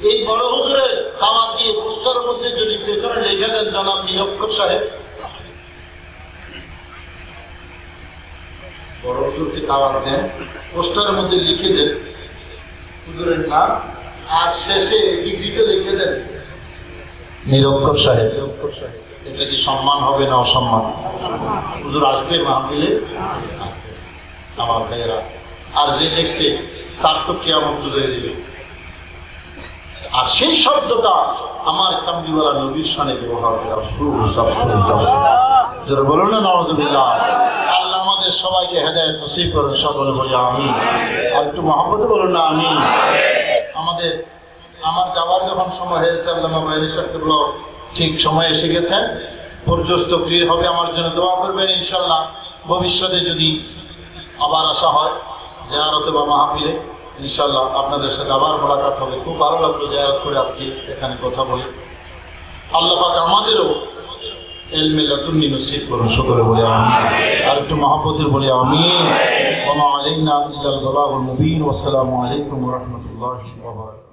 এই বড় হুজুরের দাওয়াত দিয়ে পোস্টারের মধ্যে যদি পেছনে লিখে দেন জনাব নিরক্ষর সাহেব, বড় হুজুরকে দাওয়াত দেন, পোস্টারের মধ্যে লিখে দেন হুজুরের নাম, আর শেষে ডিগ্রিতে লিখে দেন নিরক্ষর সাহেব। এটা কি সম্মান হবে না অসম্মান? হুজুর আসবে মাহফিলে? আমার ভাইয়েরা, আর যে দেখছে তার তো কিয়ামত বুঝিয়ে দিবে। আর সেই শব্দটা আমার কামলিওয়ালা নবীর শানে ব্যবহার করা বলুন না, নাউযুবিল্লাহ। আল্লাহ আমাদের সবাইকে হেদায়েত নসিব করেন, সকলে বলি আমিন। আর একটু মহব্বতে বলুন না আমিন। আমার যাওয়ার যখন সময় হয়েছে, আল্লামা বাইরে সাহেবগুলো ঠিক সময় এসে গেছে, পর্যস্ত ক্লিয়ার হবে। আমার জন্য দোয়া করবেন ইনশাল্লাহ। ভবিষ্যতে যদি আবার আসা হয় জিয়ারতে বা মাহফিলে, ইনশাল্লাহ আপনাদের সাথে আবার মোলাকাত হবে। খুব ভালো লাগলো জিয়ারত করে আজকে এখানে কথা বলে। আল্লাহ পাক আমাদেরও ইলমে লাদুন্নি নসিব করুন, সকলে বলি আমিন। আর একটু মহব্বতের বলি আমিন। ওয়া মা আলাইনা ইল্লাল বালাগুল মুবিন। ওয়া আসসালামু আলাইকুম ওয়া রাহমাতুল্লাহি ওয়া বারাকাতুহু।